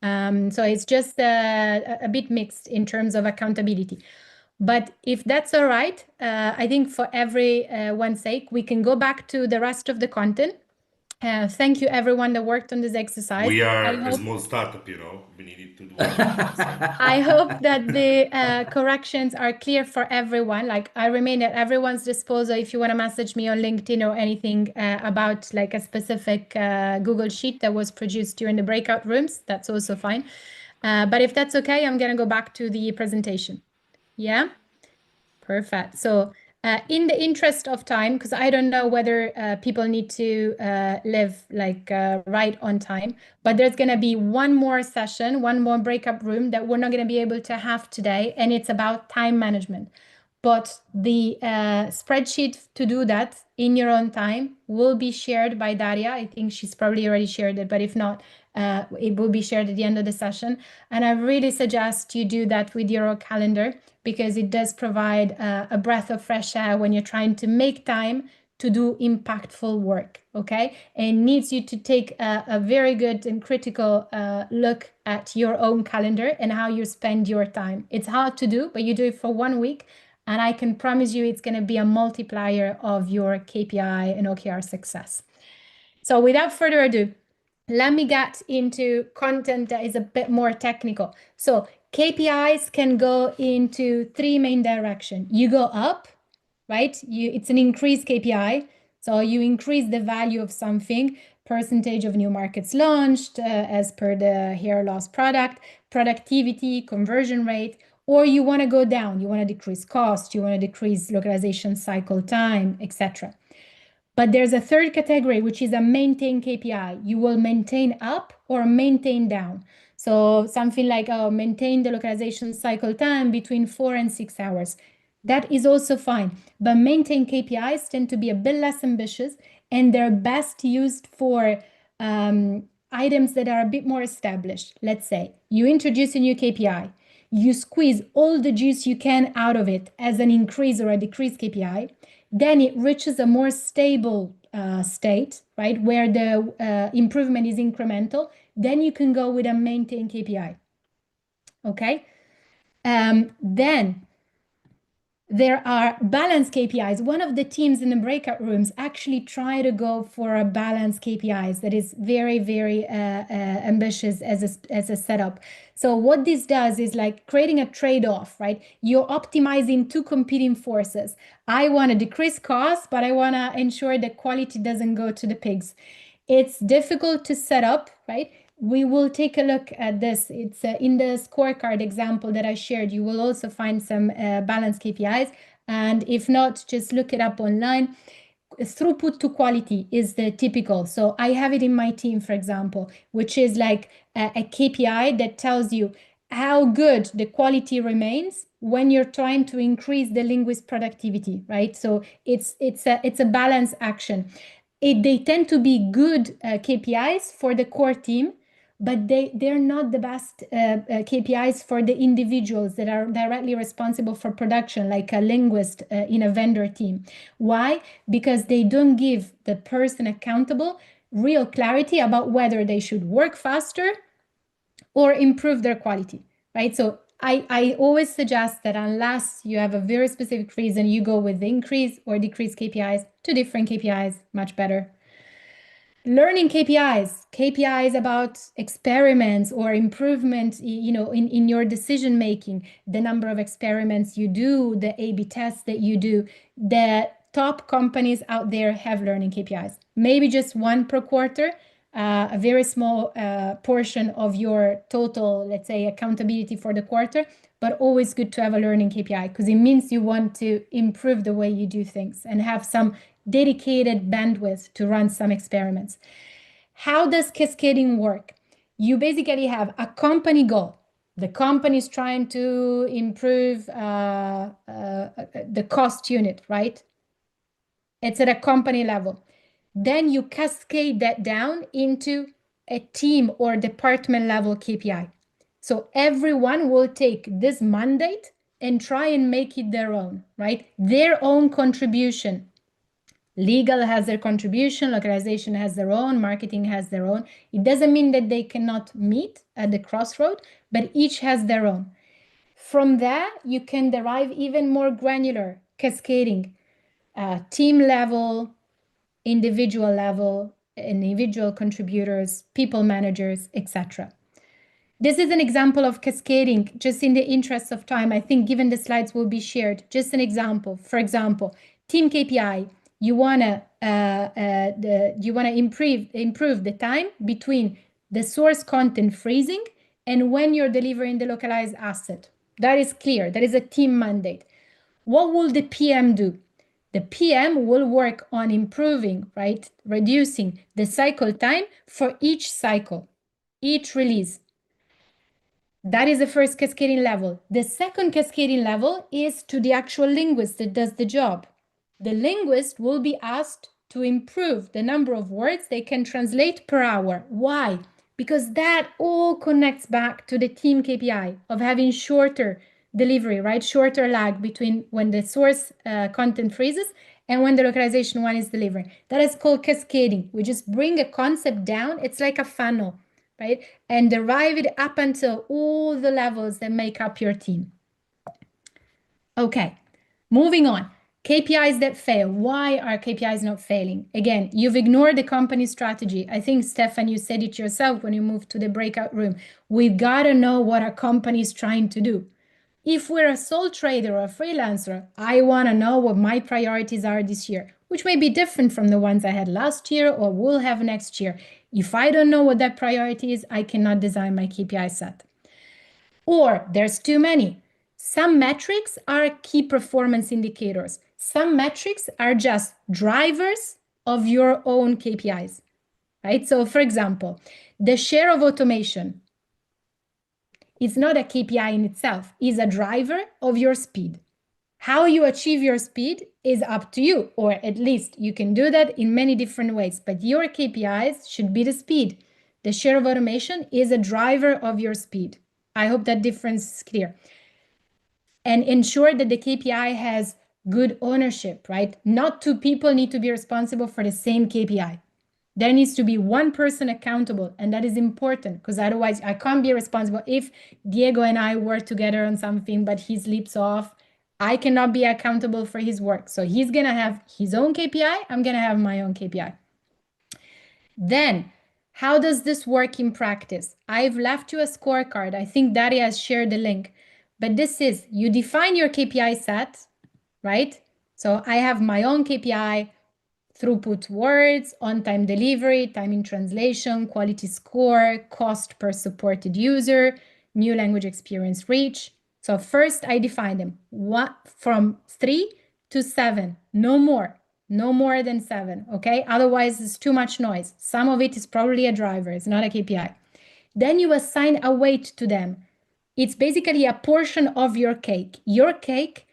So it's just a bit mixed in terms of accountability. But if that's all right, I think for everyone's sake, we can go back to the rest of the content. Thank you, everyone that worked on this exercise. We are a small startup, we needed to do it. I hope that the corrections are clear for everyone. Like, I remain at everyone's disposal if you want to message me on LinkedIn or anything about like a specific Google Sheet that was produced during the breakout rooms. That's also fine. But if that's okay, I'm going to go back to the presentation. Yeah, perfect. So In the interest of time, because I don't know whether people need to live like right on time, but there's going to be one more session, one more breakup room that we're not going to be able to have today, and it's about time management. But the spreadsheet to do that in your own time will be shared by Daria. I think she's probably already shared it, but if not, it will be shared at the end of the session. And I really suggest you do that with your calendar, because it does provide a breath of fresh air when you're trying to make time to do impactful work, okay? And needs you to take a very good and critical look at your own calendar and how you spend your time. It's hard to do, but you do it for 1 week, and I can promise you it's going to be a multiplier of your KPI and OKR success. So without further ado, let me get into content that is a bit more technical. So KPIs can go into 3 main directions. You go up, right? It's an increased KPI. So you increase the value of something, percentage of new markets launched as per the hair loss product, productivity, conversion rate, or you want to go down, you want to decrease cost, you want to decrease localization cycle time, etc. But there's a third category, which is a maintain KPI. You will maintain up or maintain down. So something like, oh, maintain the localization cycle time between 4 and 6 hours. That is also fine. But maintain KPIs tend to be a bit less ambitious, and they're best used for items that are a bit more established. Let's say you introduce a new KPI. You squeeze all the juice you can out of it as an increase or a decrease KPI. Then it reaches a more stable state, right, where the improvement is incremental. Then you can go with a maintain KPI. Okay. Then there are balanced KPIs. One of the teams in the breakout rooms actually try to go for a balanced KPIs that is very, very ambitious as a setup. So what this does is like creating a trade-off, right? You're optimizing 2 competing forces. I want to decrease costs, but I want to ensure that quality doesn't go to the pigs. It's difficult to set up, right? We will take a look at this. It's in the scorecard example that I shared. You will also find some balanced KPIs. And if not, just look it up online. Throughput to quality is the typical. So I have it in my team, for example, which is like a KPI that tells you how good the quality remains when you're trying to increase the linguist productivity, right? So it's a balance action. They tend to be good KPIs for the core team, but they're not the best KPIs for the individuals that are directly responsible for production, like a linguist in a vendor team. Why? Because they don't give the person accountable real clarity about whether they should work faster or improve their quality, right? So I always suggest that unless you have a very specific reason, you go with the increase or decrease KPIs. 2 different KPIs, much better. Learning KPIs about experiments or improvement, in your decision making, the number of experiments you do, the A/B tests that you do. The top companies out there have learning KPIs, maybe just 1 per quarter, a very small portion of your total, let's say, accountability for the quarter, but always good to have a learning KPI, because it means you want to improve the way you do things and have some dedicated bandwidth to run some experiments. How does cascading work? You basically have a company goal. The company is trying to improve the cost unit, right? It's at a company level. Then you cascade that down into a team or department level KPI. So everyone will take this mandate and try and make it their own, right? Their own contribution. Legal has their contribution, localization has their own, marketing has their own. It doesn't mean that they cannot meet at the crossroad, but each has their own. From there, you can derive even more granular cascading, team level, individual level, individual contributors, people managers, etc. This is an example of cascading, just in the interest of time. I think given the slides will be shared, just an example. For example, team KPI, you wanna improve the time between the source content freezing and when you're delivering the localized asset. That is clear. That is a team mandate. What will the PM do? The PM will work on improving, right? Reducing the cycle time for each cycle, each release. That is the first cascading level. The second cascading level is to the actual linguist that does the job. The linguist will be asked to improve the number of words they can translate per hour. Why? Because that all connects back to the team KPI of having shorter delivery, right? Shorter lag between when the source content freezes and when the localization one is delivering. That is called cascading. We just bring a concept down. It's like a funnel, right? And derive it up until all the levels that make up your team. Okay, moving on. KPIs that fail. Why are KPIs not failing? Again, you've ignored the company strategy. I think, Stefan, you said it yourself when you moved to the breakout room. We've got to know what our company is trying to do. If we're a sole trader or a freelancer, I want to know what my priorities are this year, which may be different from the ones I had last year or will have next year. If I don't know what that priority is, I cannot design my KPI set. Or there's too many. Some metrics are key performance indicators. Some metrics are just drivers of your own KPIs, right? So for example, the share of automation is not a KPI in itself, it's a driver of your speed. How you achieve your speed is up to you, or at least you can do that in many different ways, but your KPIs should be the speed. The share of automation is a driver of your speed. I hope that difference is clear. And ensure that the KPI has good ownership, right? Not two people need to be responsible for the same KPI. There needs to be one person accountable, and that is important because otherwise I can't be responsible. If Diego and I work together on something, but he sleeps off, I cannot be accountable for his work. So he's going to have his own KPI. I'm going to have my own KPI. Then, how does this work in practice? I've left you a scorecard. I think Daria has shared the link. But this is, you define your KPI set, right? So I have my own KPI, throughput words, on-time delivery, time in translation, quality score, cost per supported user, new language experience reach. So first I define them from 3 to 7, no more than 7, okay? Otherwise it's too much noise. Some of it is probably a driver, it's not a KPI. Then you assign a weight to them. It's basically a portion of your cake. Your cake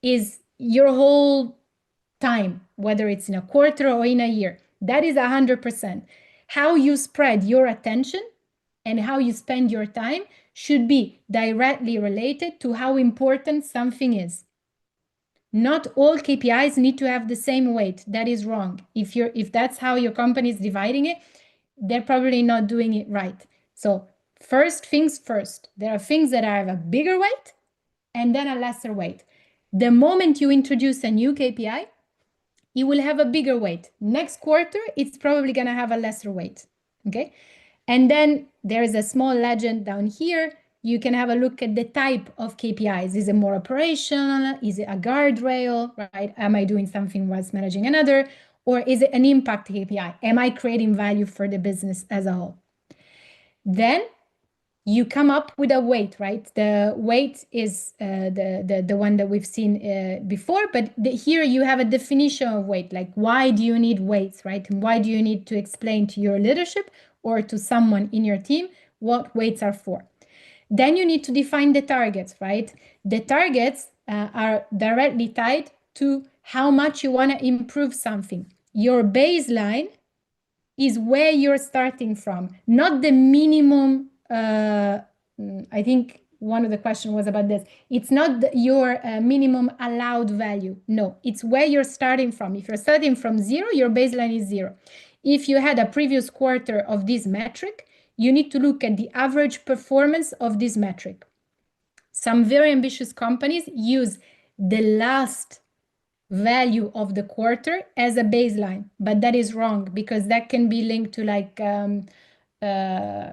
is your whole time, whether it's in a quarter or in a year. That is 100%. How you spread your attention and how you spend your time should be directly related to how important something is. Not all KPIs need to have the same weight. That is wrong. If that's how your company is dividing it, they're probably not doing it right. So first things first, there are things that have a bigger weight and then a lesser weight. The moment you introduce a new KPI, it will have a bigger weight. Next quarter, it's probably going to have a lesser weight, okay? And then there's a small legend down here. You can have a look at the type of KPIs. Is it more operational? Is it a guardrail, right? Am I doing something whilst managing another? Or is it an impact KPI? Am I creating value for the business as a whole? Then you come up with a weight, right? The weight is the one that we've seen before, but here you have a definition of weight, like why do you need weights, right? And why do you need to explain to your leadership or to someone in your team what weights are for? Then you need to define the targets, right? The targets are directly tied to how much you want to improve something. Your baseline is where you're starting from, not the minimum. I think one of the questions was about this. It's not your minimum allowed value. No, it's where you're starting from. If you're starting from 0, your baseline is 0. If you had a previous quarter of this metric, you need to look at the average performance of this metric. Some very ambitious companies use the last value of the quarter as a baseline, but that is wrong because that can be linked to like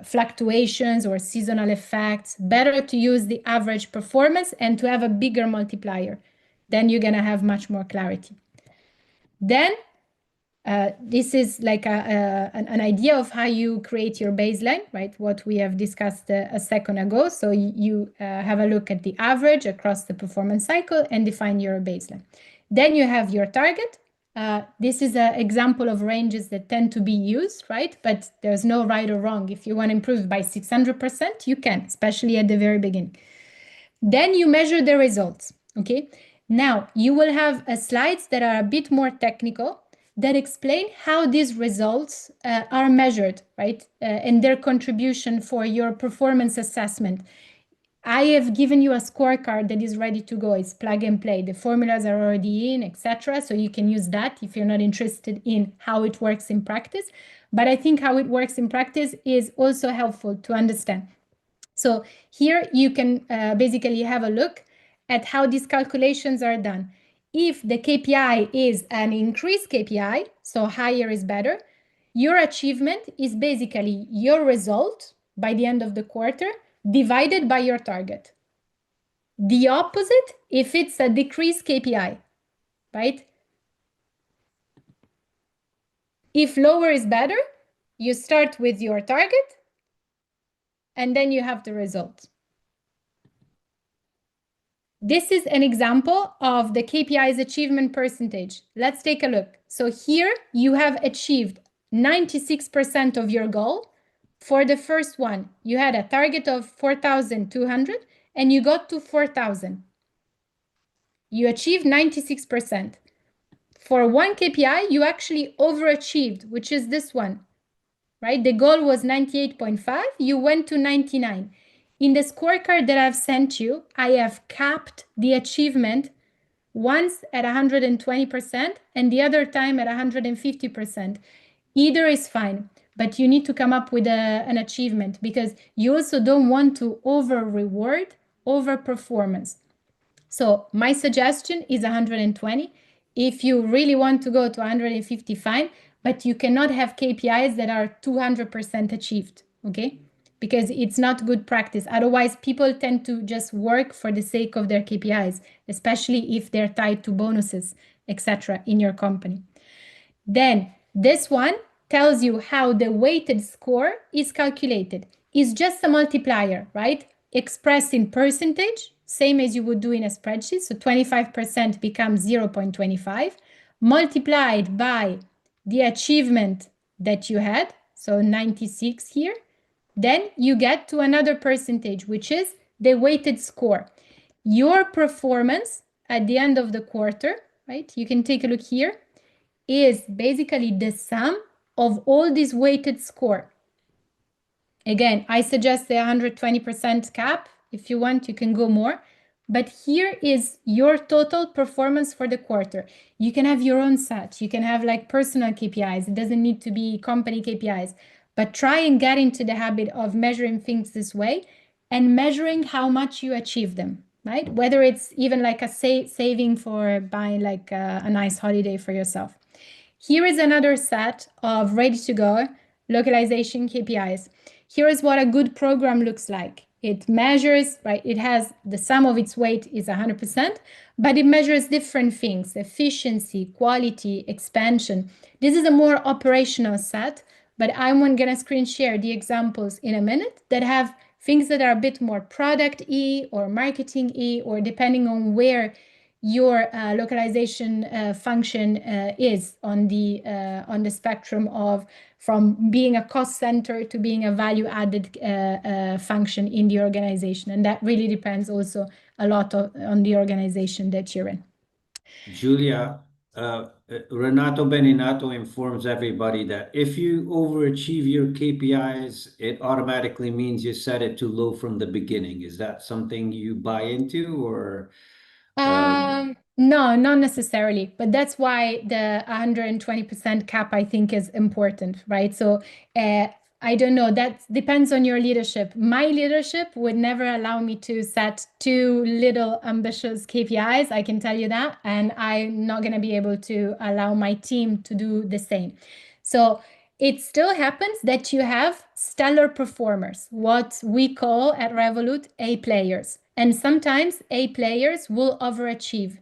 fluctuations or seasonal effects. Better to use the average performance and to have a bigger multiplier. Then you're going to have much more clarity. Then This is like an idea of how you create your baseline, right? What we have discussed a second ago. So you have a look at the average across the performance cycle and define your baseline. Then you have your target. This is an example of ranges that tend to be used, right? But there's no right or wrong. If you want to improve by 600%, you can, especially at the very beginning. Then you measure the results, okay? Now, you will have slides that are a bit more technical that explain how these results are measured, right? And their contribution for your performance assessment. I have given you a scorecard that is ready to go. It's plug and play. The formulas are already in, etc. So you can use that if you're not interested in how it works in practice. But I think how it works in practice is also helpful to understand. So here you can basically have a look at how these calculations are done. If the KPI is an increased KPI, so higher is better, your achievement is basically your result by the end of the quarter divided by your target. The opposite if it's a decreased KPI, right? If lower is better, you start with your target and then you have the result. This is an example of the KPI's achievement percentage. Let's take a look. So here you have achieved 96% of your goal. For the first one, you had a target of 4,200 and you got to 4,000. You achieved 96%. For one KPI, you actually overachieved, which is this one, right? The goal was 98.5, you went to 99. In the scorecard that I've sent you, I have capped the achievement once at 120% and the other time at 150%. Either is fine, but you need to come up with an achievement because you also don't want to over-reward over-performance. So my suggestion is 120. If you really want to go to 150, fine, but you cannot have KPIs that are 200% achieved, okay? Because it's not good practice. Otherwise, people tend to just work for the sake of their KPIs, especially if they're tied to bonuses, etc. in your company. Then this one tells you how the weighted score is calculated. It's just a multiplier, right? Expressed in percentage, same as you would do in a spreadsheet. So 25% becomes 0.25 multiplied by the achievement that you had. So 96 here. Then you get to another percentage, which is the weighted score. Your performance at the end of the quarter, right? You can take a look here, is basically the sum of all this weighted score. Again, I suggest the 120% cap. If you want, you can go more. But here is your total performance for the quarter. You can have your own set. You can have like personal KPIs. It doesn't need to be company KPIs. But try and get into the habit of measuring things this way and measuring how much you achieve them, right? Whether it's even like a saving for buying like a nice holiday for yourself. Here is another set of ready-to-go localization KPIs. Here is what a good program looks like. It measures, right? It has the sum of its weight is 100%, but it measures different things: efficiency, quality, expansion. This is a more operational set, but I'm going to screen share the examples in a minute that have things that are a bit more product-y or marketing-y, or depending on where your localization function is on the spectrum of from being a cost center to being a value-added function in the organization. And that really depends also a lot on the organization that you're in. Giulia, Renato Beninato informs everybody that if you overachieve your KPIs, it automatically means you set it too low from the beginning. Is that something you buy into, or? No, not necessarily, but that's why the 120% cap, I think, is important, right? So I don't know, that depends on your leadership. My leadership would never allow me to set too little ambitious KPIs, I can tell you that, and I'm not going to be able to allow my team to do the same. So it still happens that you have stellar performers, what we call at Revolut A players. And sometimes A players will overachieve.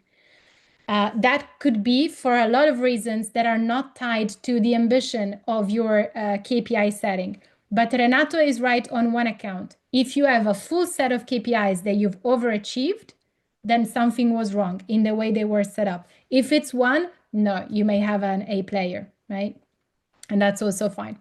That could be for a lot of reasons that are not tied to the ambition of your KPI setting. But Renato is right on one account. If you have a full set of KPIs that you've overachieved, then something was wrong in the way they were set up. If it's one, no, you may have an A player, right? And that's also fine.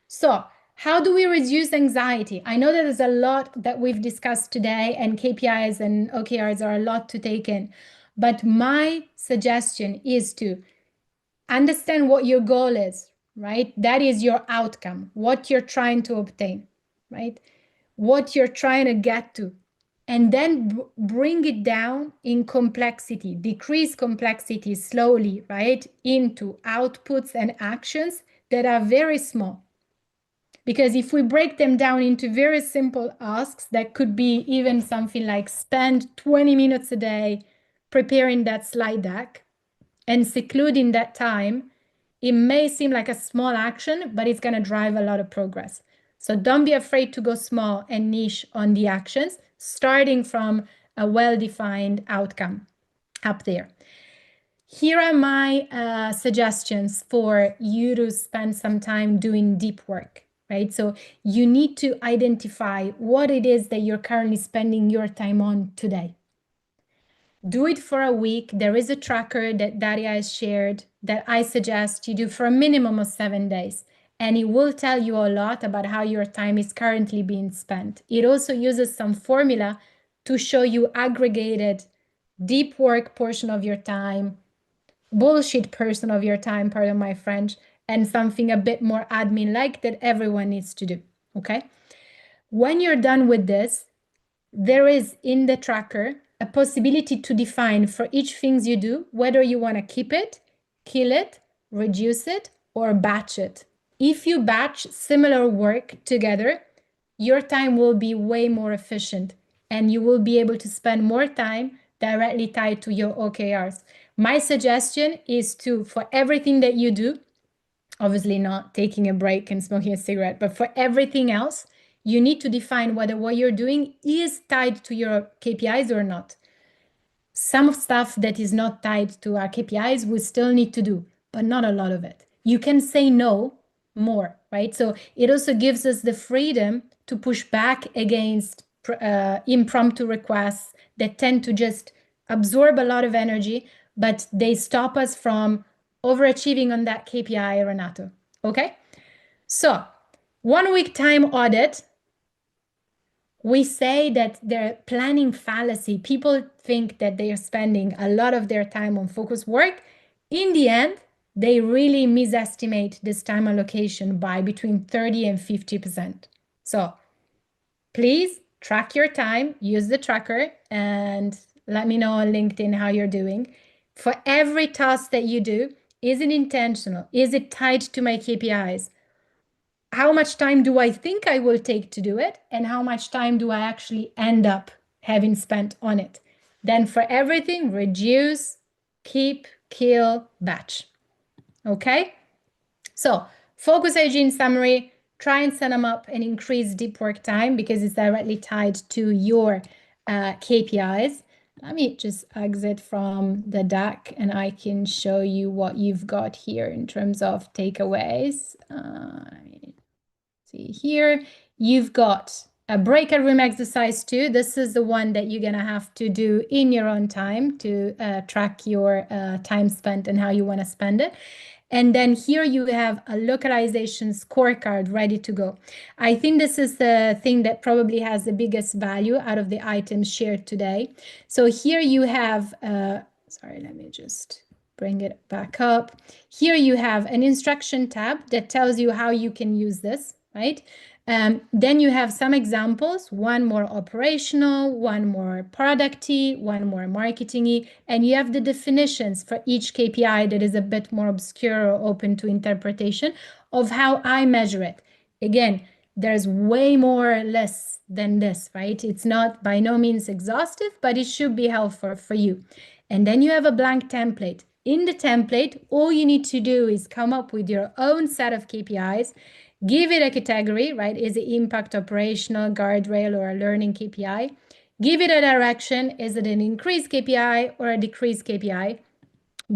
So how do we reduce anxiety? I know that there's a lot that we've discussed today, and KPIs and OKRs are a lot to take in. But my suggestion is to understand what your goal is, right? That is your outcome, what you're trying to obtain, right? What you're trying to get to. And then bring it down in complexity, decrease complexity slowly, right? Into outputs and actions that are very small. Because if we break them down into very simple asks, that could be even something like spend 20 minutes a day preparing that slide deck and secluding that time, it may seem like a small action, but it's going to drive a lot of progress. So don't be afraid to go small and niche on the actions, starting from a well-defined outcome up there. Here are my suggestions for you to spend some time doing deep work, right? So you need to identify what it is that you're currently spending your time on today. Do it for a week. There is a tracker that Daria has shared that I suggest you do for a minimum of 7 days. And it will tell you a lot about how your time is currently being spent. It also uses some formula to show you aggregated deep work portion of your time, bullshit person of your time, pardon my French, and something a bit more admin-like that everyone needs to do, okay? When you're done with this, there is in the tracker a possibility to define for each things you do, whether you want to keep it, kill it, reduce it, or batch it. If you batch similar work together, your time will be way more efficient and you will be able to spend more time directly tied to your OKRs. My suggestion is to, for everything that you do, obviously not taking a break and smoking a cigarette, but for everything else, you need to define whether what you're doing is tied to your KPIs or not. Some stuff that is not tied to our KPIs we still need to do, but not a lot of it. You can say no more, right? So it also gives us the freedom to push back against impromptu requests that tend to just absorb a lot of energy, but they stop us from overachieving on that KPI, Renato. Okay? So 1 week time audit. We say that they're planning fallacy. People think that they are spending a lot of their time on focus work. In the end, they really misestimate this time allocation by between 30 and 50%. So please track your time, use the tracker, and let me know on LinkedIn how you're doing. For every task that you do, is it intentional? Is it tied to my KPIs? How much time do I think I will take to do it? And how much time do I actually end up having spent on it? Then for everything, reduce, keep, kill, batch. Okay? So focus AG in summary, try and set them up and increase deep work time because it's directly tied to your KPIs. Let me just exit from the deck and I can show you what you've got here in terms of takeaways. See here, you've got a breakout room exercise 2. This is the one that you're going to have to do in your own time to track your time spent and how you want to spend it. And then here you have a localization scorecard ready to go. I think this is the thing that probably has the biggest value out of the items shared today. So here you have, sorry, let me just bring it back up. Here you have an instruction tab that tells you how you can use this, right? Then you have some examples, one more operational, one more product-y, one more marketing-y, and you have the definitions for each KPI that is a bit more obscure or open to interpretation of how I measure it. Again, there's way more lists than this, right? It's not by no means exhaustive, but it should be helpful for you. And then you have a blank template. In the template, all you need to do is come up with your own set of KPIs, give it a category, right? Is it impact, operational, guardrail, or a learning KPI? Give it a direction. Is it an increased KPI or a decreased KPI?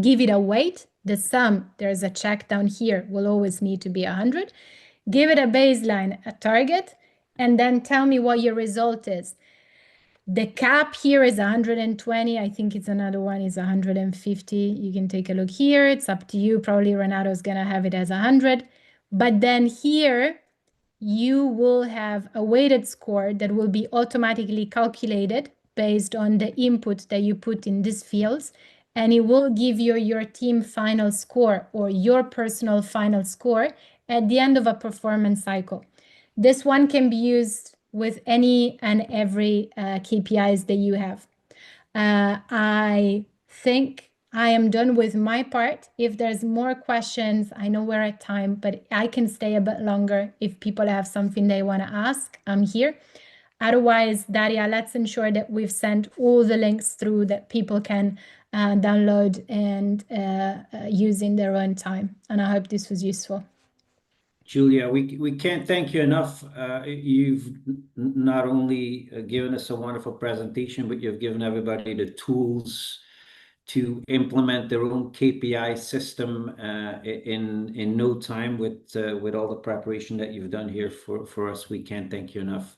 give it a weight. The sum, there's a check down here, will always need to be 100. Give it a baseline, a target, and then tell me what your result is. The cap here is 120. I think it's another one is 150. You can take a look here. It's up to you. Probably Renato is going to have it as 100. But then here, you will have a weighted score that will be automatically calculated based on the input that you put in these fields. And it will give you your team final score or your personal final score at the end of a performance cycle. This one can be used with any and every KPIs that you have. I think I am done with my part. If there's more questions, I know we're at time, but I can stay a bit longer. If people have something they want to ask, I'm here. Otherwise, Daria, let's ensure that we've sent all the links through that people can download and use in their own time. And I hope this was useful. Giulia, we can't thank you enough. You've not only given us a wonderful presentation, but you've given everybody the tools to implement their own KPI system in no time with all the preparation that you've done here for us. We can't thank you enough.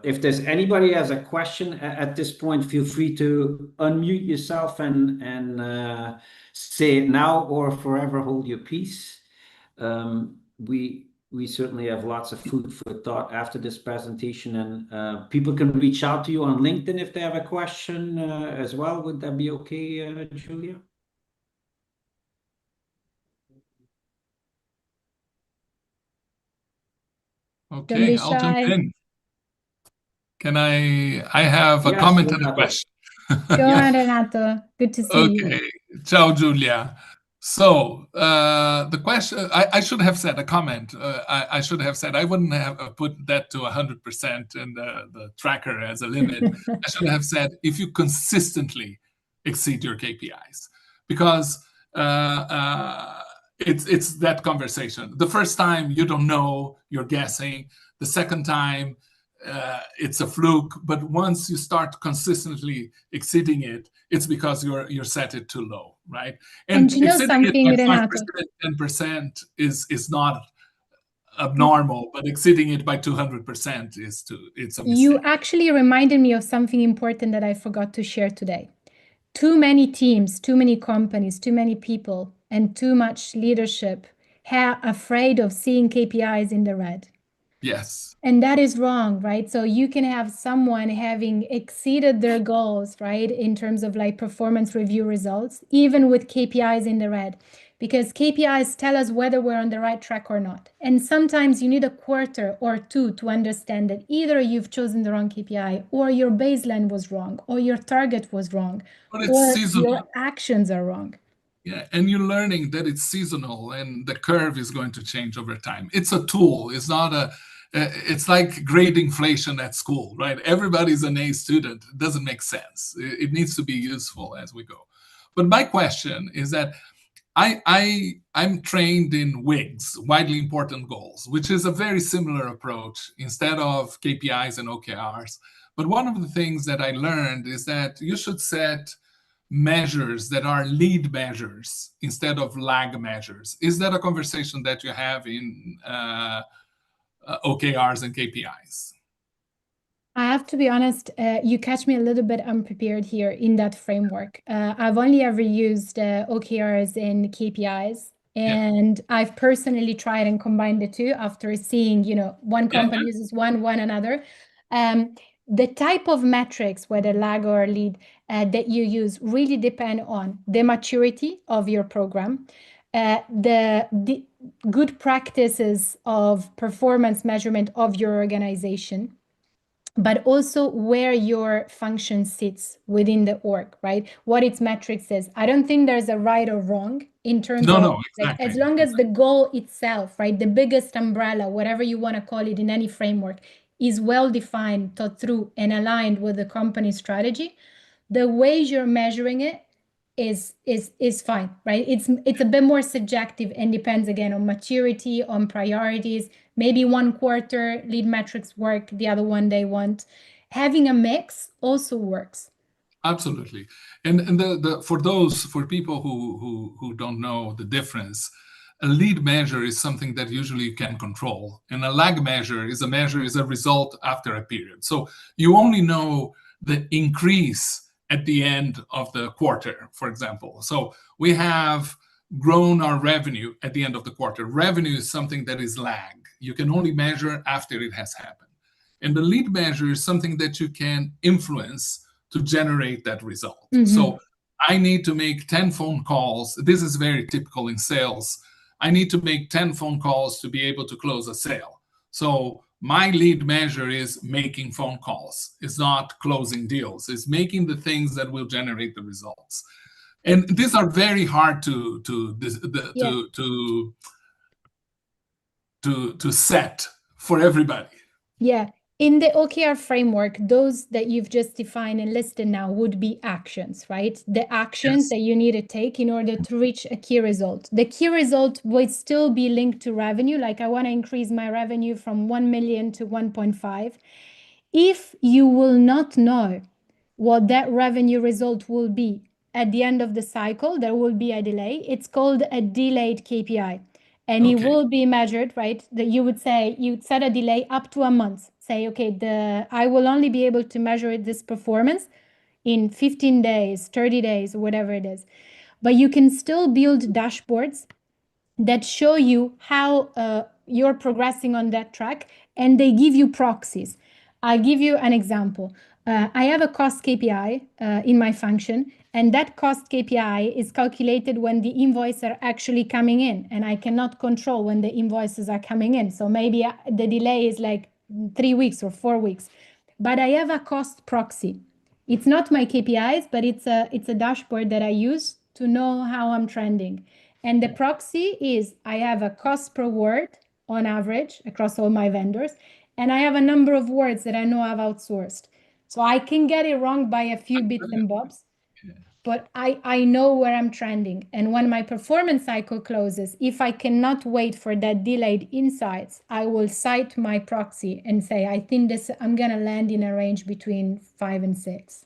If there's anybody has a question at this point, feel free to unmute yourself and say it now or forever hold your peace. We certainly have lots of food for thought after this presentation, and people can reach out to you on LinkedIn if they have a question as well. Would that be okay, Giulia? Okay, I'll jump in. Can I have a comment and a question? Go on, Renato. Good to see you. Okay. Ciao, Giulia. So the question, I should have said a comment. I should have said I wouldn't have put that to 100% in the tracker as a limit. I should have said if you consistently exceed your KPIs, because it's that conversation. The first time you don't know, you're guessing. The second time it's a fluke. But once you start consistently exceeding it, it's because you're set it too low, right? And you know something, Renato? 10% is not abnormal, but exceeding it by 200% it's a mistake. You actually reminded me of something important that I forgot to share today. Too many teams, too many companies, too many people, and too much leadership are afraid of seeing KPIs in the red. Yes. And that is wrong, right? So you can have someone having exceeded their goals, right, in terms of like performance review results, even with KPIs in the red, because KPIs tell us whether we're on the right track or not. And sometimes you need a quarter or two to understand that either you've chosen the wrong KPI, or your baseline was wrong, or your target was wrong, or your actions are wrong. Yeah, and you're learning that it's seasonal and the curve is going to change over time. It's a tool. It's not it's like grade inflation at school, right? Everybody's an A student. It doesn't make sense. It needs to be useful as we go. But my question is that I'm trained in WIGs, widely important goals, which is a very similar approach instead of KPIs and OKRs. But one of the things that I learned is that you should set measures that are lead measures instead of lag measures. Is that a conversation that you have in OKRs and KPIs? I have to be honest, you catch me a little bit unprepared here in that framework. I've only ever used OKRs and KPIs, and I've personally tried and combined the two after seeing, one company uses one another. The type of metrics, whether lag or lead, that you use really depend on the maturity of your program, the good practices of performance measurement of your organization, but also where your function sits within the org, right? What its metrics is. I don't think there's a right or wrong in terms of exactly. As long as the goal itself, right, the biggest umbrella, whatever you want to call it in any framework, is well defined, thought through, and aligned with the company strategy, the way you're measuring it is fine, right? It's a bit more subjective and depends again on maturity, on priorities. Maybe one quarter lead metrics work, the other one they want. Having a mix also works. Absolutely. And for people who don't know the difference, a lead measure is something that usually you can control, and a lag measure is a result after a period. So you only know the increase at the end of the quarter, for example. So we have grown our revenue at the end of the quarter. Revenue is something that is lag. You can only measure after it has happened. And the lead measure is something that you can influence to generate that result. So I need to make 10 phone calls. This is very typical in sales. I need to make 10 phone calls to be able to close a sale. So my lead measure is making phone calls. It's not closing deals. It's making the things that will generate the results. And these are very hard to set for everybody. Yeah. In the OKR framework, those that you've just defined and listed now would be actions, right? The actions that you need to take in order to reach a key result. The key result would still be linked to revenue. Like I want to increase my revenue from 1 million to 1.5. If you will not know what that revenue result will be at the end of the cycle, there will be a delay. It's called a delayed KPI. And it will be measured, right? That you would say, you'd set a delay up to a month. Say, okay, I will only be able to measure this performance in 15 days, 30 days, whatever it is. But you can still build dashboards that show you how you're progressing on that track, and they give you proxies. I'll give you an example. I have a cost KPI in my function, and that cost KPI is calculated when the invoices are actually coming in, and I cannot control when the invoices are coming in. So maybe the delay is like 3 weeks or 4 weeks, but I have a cost proxy. It's not my KPIs, but it's a dashboard that I use to know how I'm trending. And the proxy is I have a cost per word on average across all my vendors, and I have a number of words that I know I've outsourced. So I can get it wrong by a few bits and bobs, but I know where I'm trending. And when my performance cycle closes, if I cannot wait for that delayed insights, I will cite my proxy and say, I think I'm going to land in a range between 5 and 6.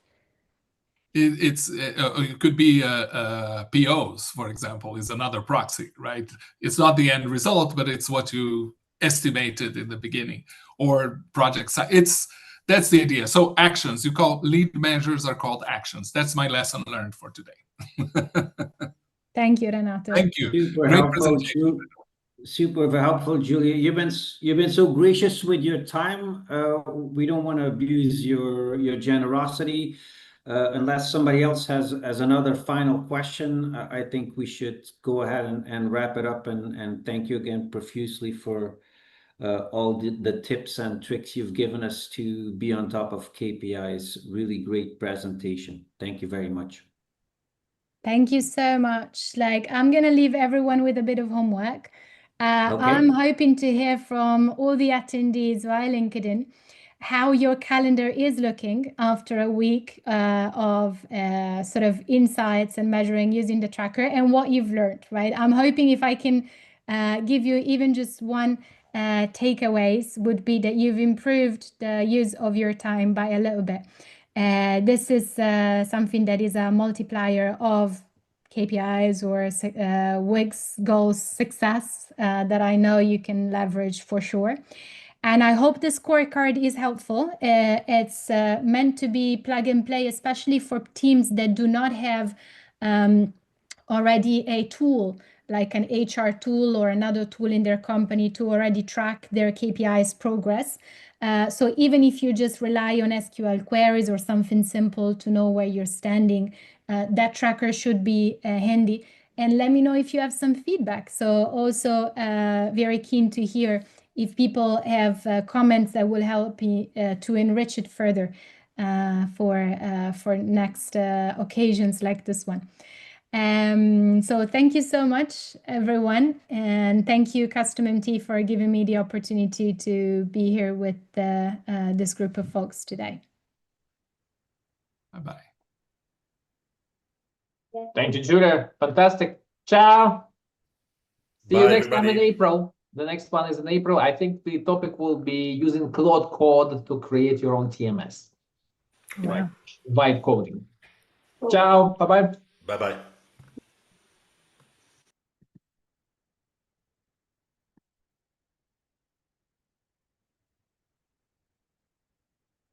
It could be POs, for example, is another proxy, right? It's not the end result, but it's what you estimated in the beginning. Or project size. That's the idea. So actions, you call lead measures are called actions. That's my lesson learned for today. Thank you, Renato. Thank you. Super Great helpful, presentation. super helpful, Giulia. You've been so gracious with your time. We don't want to abuse your generosity. Unless somebody else has another final question, I think we should go ahead and wrap it up. And thank you again profusely for all the tips and tricks you've given us to be on top of KPIs. Really great presentation. Thank you very much. Thank you so much. I'm going to leave everyone with a bit of homework. I'm hoping to hear from all the attendees via LinkedIn how your calendar is looking after a week of sort of insights and measuring using the tracker, and what you've learned, right? I'm hoping if I can give you even just one takeaways would be that you've improved the use of your time by a little bit. This is something that is a multiplier of KPIs or WIGS goals success that I know you can leverage for sure. And I hope the scorecard is helpful. It's meant to be plug and play, especially for teams that do not have already a tool, like an HR tool or another tool in their company to already track their KPIs progress. So even if you just rely on SQL queries or something simple to know where you're standing, that tracker should be handy. And let me know if you have some feedback. So also very keen to hear if people have comments that will help me to enrich it further for next occasions like this one. So thank you so much, everyone. And thank you, Custom MT, for giving me the opportunity to be here with this group of folks today. Bye-bye. Thank you, Giulia. Fantastic. Ciao. See you Bye, next time in everybody. April. The next one is in April. I think the topic will be using Claude Code to create your own TMS. Wow. Vibe coding. Ciao. Bye-bye. Bye-bye.